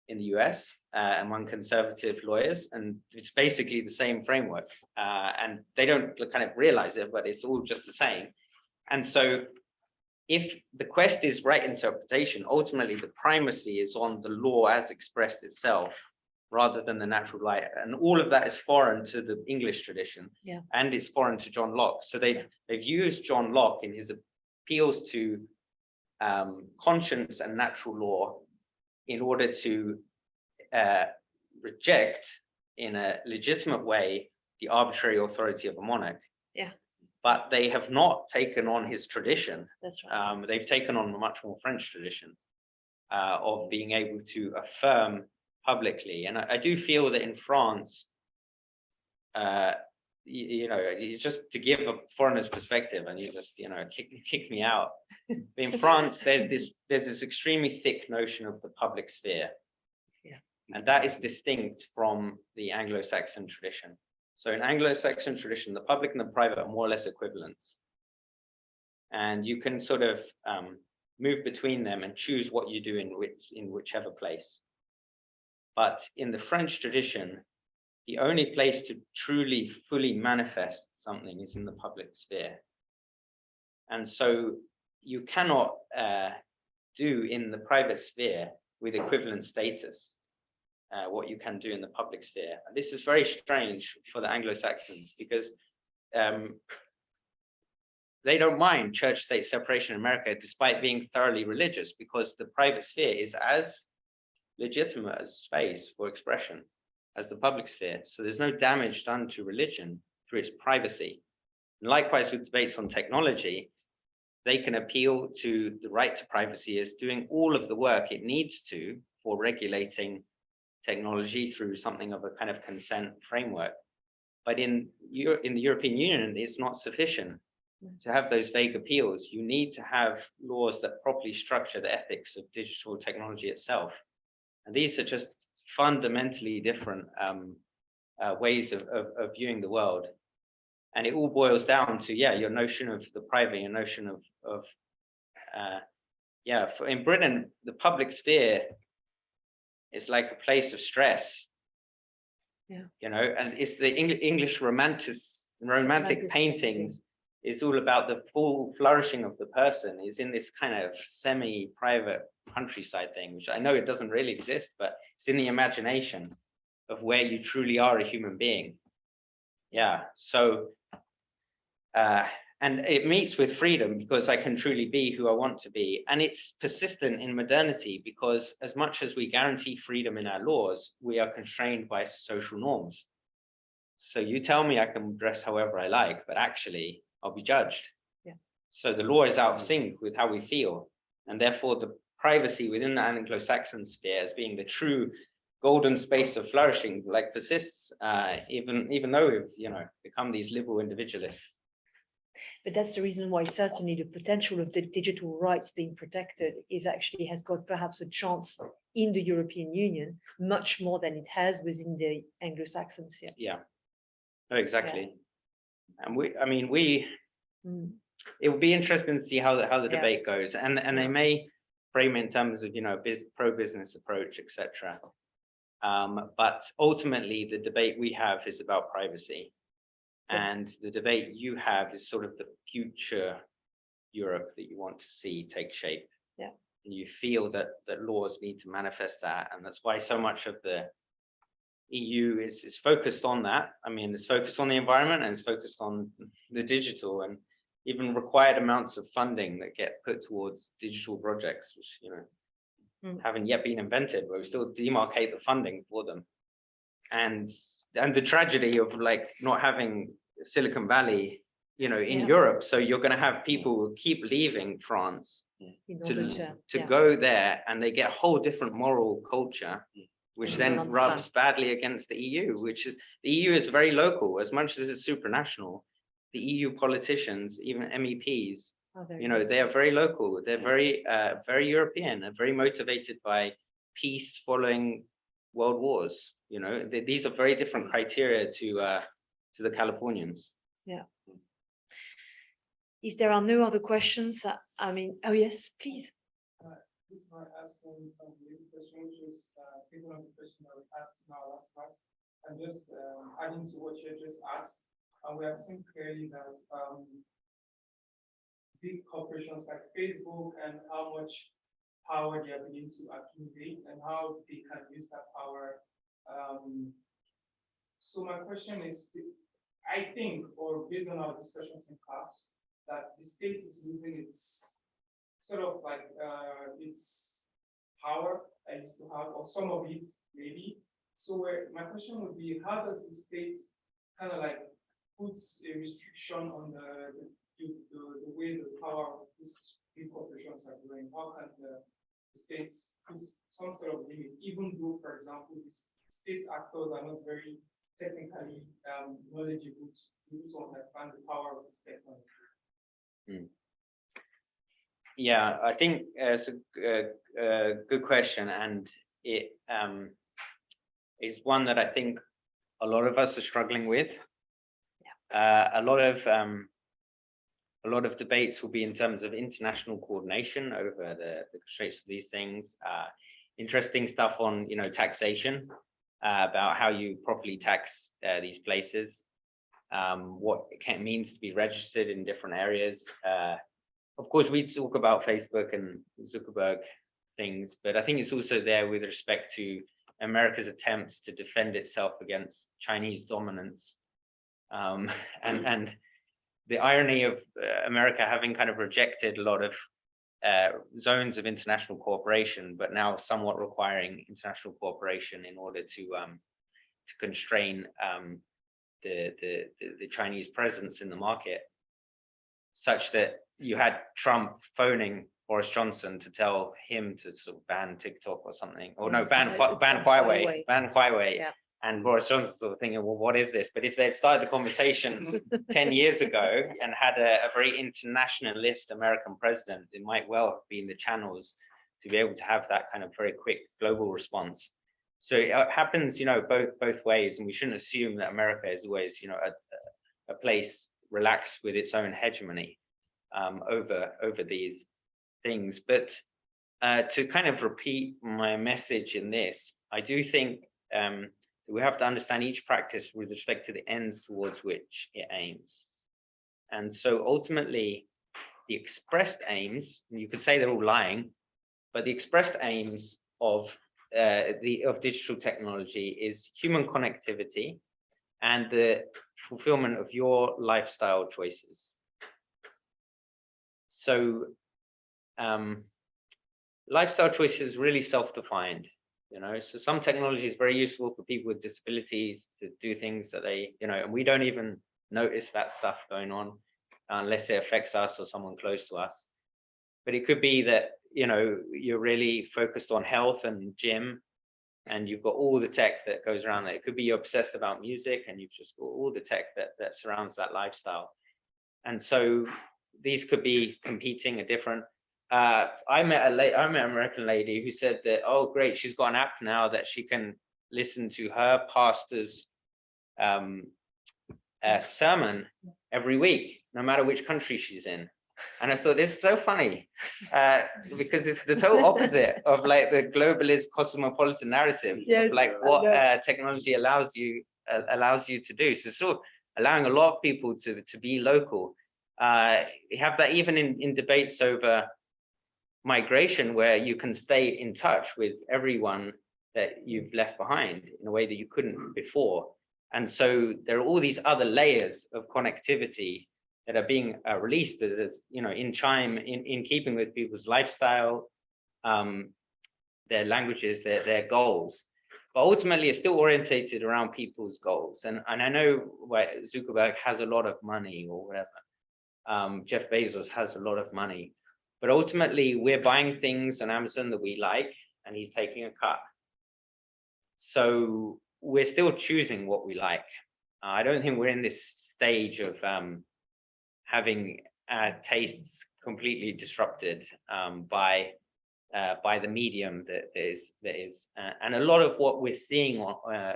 in the US among conservative lawyers, and it's basically the same framework, and they don't kind of realize it, but it's all just the same. And so if the quest is right interpretation, ultimately the primacy is on the law as expressed itself rather than the natural light, and all of that is foreign to the English tradition, and it's foreign to John Locke. So they've used John Locke in his appeals to conscience and natural law in order to reject in a legitimate way the arbitrary authority of a monarch. But they have not taken on his tradition. That's right. They've taken on a much more French tradition of being able to affirm publicly. And I do feel that in France, you know, just to give a foreigner's perspective, and you just, you know, kick me out. In France, there's this extremely thick notion of the public sphere. And that is distinct from the Anglo-Saxon tradition. So in Anglo-Saxon tradition, the public and the private are more or less equivalents. And you can sort of move between them and choose what you do in whichever place. But in the French tradition, the only place to truly, fully manifest something is in the public sphere. And so you cannot do in the private sphere with equivalent status what you can do in the public sphere. And this is very strange for the Anglo-Saxons, because they don't mind church-state separation in America despite being thoroughly religious, because the private sphere is as legitimate as space for expression as the public sphere. So there's no damage done to religion through its privacy. And likewise with debates on technology, they can appeal to the right to privacy as doing all of the work it needs to for regulating technology through something of a kind of consent framework. But in the European Union, it's not sufficient to have those vague appeals. You need to have laws that properly structure the ethics of digital technology itself. And these are just fundamentally different ways of viewing the world. And it all boils down to, your notion of the private, your notion of in Britain, the public sphere is like a place of stress. You know, and it's the English romantic paintings. It's all about the full flourishing of the person is in this kind of semi-private countryside thing, which I know it doesn't really exist, but it's in the imagination of where you truly are a human being. So and it meets with freedom because I can truly be who I want to be. And it's persistent in modernity because as much as we guarantee freedom in our laws, we are constrained by social norms. So you tell me I can dress however I like, but actually I'll be judged. So the law is out of sync with how we feel. And therefore the privacy within the Anglo-Saxon sphere as being the true golden space of flourishing like persists, even though we've, become these liberal individualists. But that's the reason why certainly the potential of the digital rights being protected has got perhaps a chance in the European Union, much more than it has within the Anglo-Saxons here. No, exactly. And it would be interesting to see how the debate goes, and they may frame it in terms of pro-business approach, etc. But ultimately, the debate we have is about privacy. And the debate you have is sort of the future Europe that you want to see take shape. Yeah. And you feel that laws need to manifest that. And that's why so much of the EU is focused on that. I mean, it's focused on the environment and it's focused on the digital, and even required amounts of funding that get put towards digital projects, which, you know, haven't yet been invented, but we still demarcate the funding for them. And the tragedy of like not having Silicon Valley, you know, in Europe. So you're going to have people who keep leaving France to go there, and they get a whole different moral culture, which then rubs badly against the EU, which is, the EU is very local as much as it's supranational. The EU politicians, even MEPs, you know, they are very local. They're very, very European and very motivated by peace following world wars. You know, these are very different criteria to the Californians. Yeah. If there are no other questions, I mean, oh yes, please. This might ask one question, which is people on the question that was asked in our last class, and just adding to what you just asked, and we have seen clearly that big corporations like Facebook and how much power they are beginning to accumulate and how they can use that power. So my question is, I think, or based on our discussions in class, that the state is losing its sort of like its power that it used to have, or some of it maybe. So my question would be, how does the state kind of like puts a restriction on the way the power of these big corporations are growing? How can the states put some sort of limit, even though, for example, the state actors are not very technically knowledgeable to understand the power of this technology? Yeah, I think it's a good question, and it is one that I think a lot of us are struggling with. A lot of debates will be in terms of international coordination over the constraints of these things. Interesting stuff on, you know, taxation, about how you properly tax these places, what it means to be registered in different areas. Of course, we talk about Facebook and Zuckerberg things, but I think it's also there with respect to America's attempts to defend itself against Chinese dominance. And the irony of America having kind of rejected a lot of zones of international cooperation, but now somewhat requiring international cooperation in order to constrain the Chinese presence in the market, such that you had Trump phoning Boris Johnson to tell him to sort of ban TikTok or something, or no, ban Huawei. Yeah. And Boris Johnson sort of thinking, well, what is this? But if they'd started the conversation 10 years ago and had a very internationalist American president, it might well have been the channels to be able to have that kind of very quick global response. So it happens, you know, both ways, and we shouldn't assume that America is always, you know, a place relaxed with its own hegemony over these things. But to kind of repeat my message in this, I do think we have to understand each practice with respect to the ends towards which it aims. And so ultimately, the expressed aims, and you could say they're all lying, but the expressed aims of digital technology is human connectivity and the fulfillment of your lifestyle choices. So lifestyle choices really self-defined. You know, so some technology is very useful for people with disabilities to do things that they, you know, and we don't even notice that stuff going on unless it affects us or someone close to us. But it could be that, you know, you're really focused on health and gym, and you've got all the tech that goes around that. It could be you're obsessed about music and you've just got all the tech that surrounds that lifestyle. And so these could be competing, a different. I met an American lady who said that, oh great, she's got an app now that she can listen to her pastor's sermon every week, no matter which country she's in. And I thought this is so funny because it's the total opposite of like the globalist cosmopolitan narrative, Yes, of like what technology allows you to do. So sort of allowing a lot of people to be local. You have that even in debates over migration, where you can stay in touch with everyone that you've left behind in a way that you couldn't before. And so there are all these other layers of connectivity that are being released that is, you know, in keeping with people's lifestyle, their languages, their goals. But ultimately, it's still orientated around people's goals. And I know where Zuckerberg has a lot of money or whatever. Jeff Bezos has a lot of money. But ultimately, we're buying things on Amazon that we like, and he's taking a cut. So we're still choosing what we like. I don't think we're in this stage of having tastes completely disrupted by the medium that is. And a lot of what we're seeing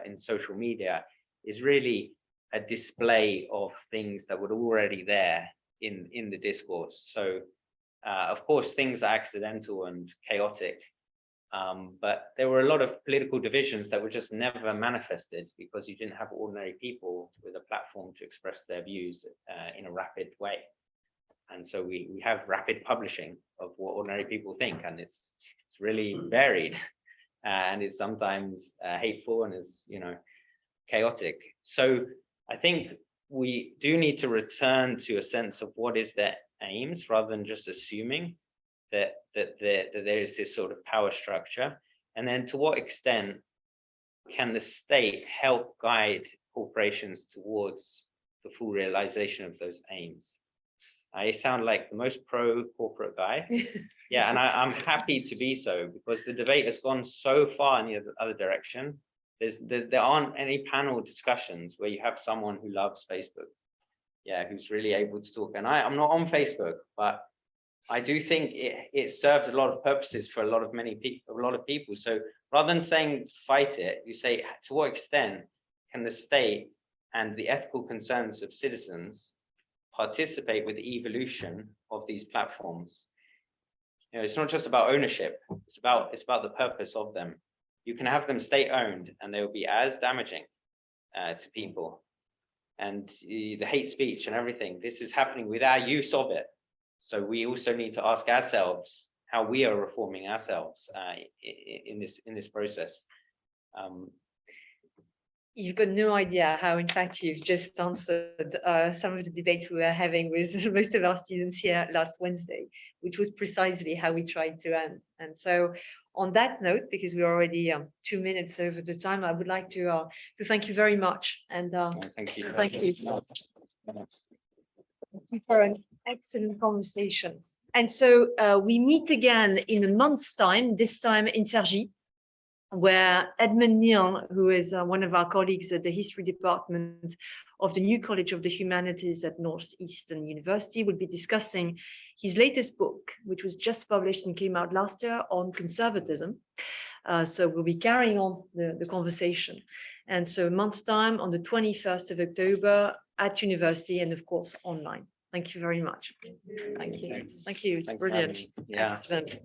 in social media is really a display of things that were already there in the discourse. So of course, things are accidental and chaotic, but there were a lot of political divisions that were just never manifested because you didn't have ordinary people with a platform to express their views in a rapid way. And so we have rapid publishing of what ordinary people think, and it's really varied, and it's sometimes hateful and is, you know, chaotic. So I think we do need to return to a sense of what is their aims, rather than just assuming that there is this sort of power structure. And then to what extent can the state help guide corporations towards the full realization of those aims? I sound like the most pro-corporate guy. Yeah, and I'm happy to be so, because the debate has gone so far in the other direction. There aren't any panel discussions where you have someone who loves Facebook, yeah, who's really able to talk. And I'm not on Facebook, but I do think it serves a lot of purposes for a lot of people. So rather than saying fight it, you say, to what extent can the state and the ethical concerns of citizens participate with the evolution of these platforms? You know, it's not just about ownership, it's about the purpose of them. You can have them state-owned and they will be as damaging to people. And the hate speech and everything, this is happening with our use of it. So we also need to ask ourselves how we are reforming ourselves in this process. You've got no idea how, in fact, you've just answered some of the debate we were having with most of our students here last Wednesday, which was precisely how we tried to end. And so on that note, because we're already 2 minutes over the time, I would like to thank you very much. And thank you. Thank you. Thank you for an excellent conversation. And so we meet again in a month's time, this time in Cergy, where Edmund Yann, who is one of our colleagues at the history department of the new College of the Humanities at Northeastern University, will be discussing his latest book, which was just published and came out last year, on conservatism. So we'll be carrying on the conversation. And so a month's time, on the 21st of October at university, and of course online. Thank you very much. Thank you. Thank you. It's Thanks for brilliant. having me. Yeah. Excellent.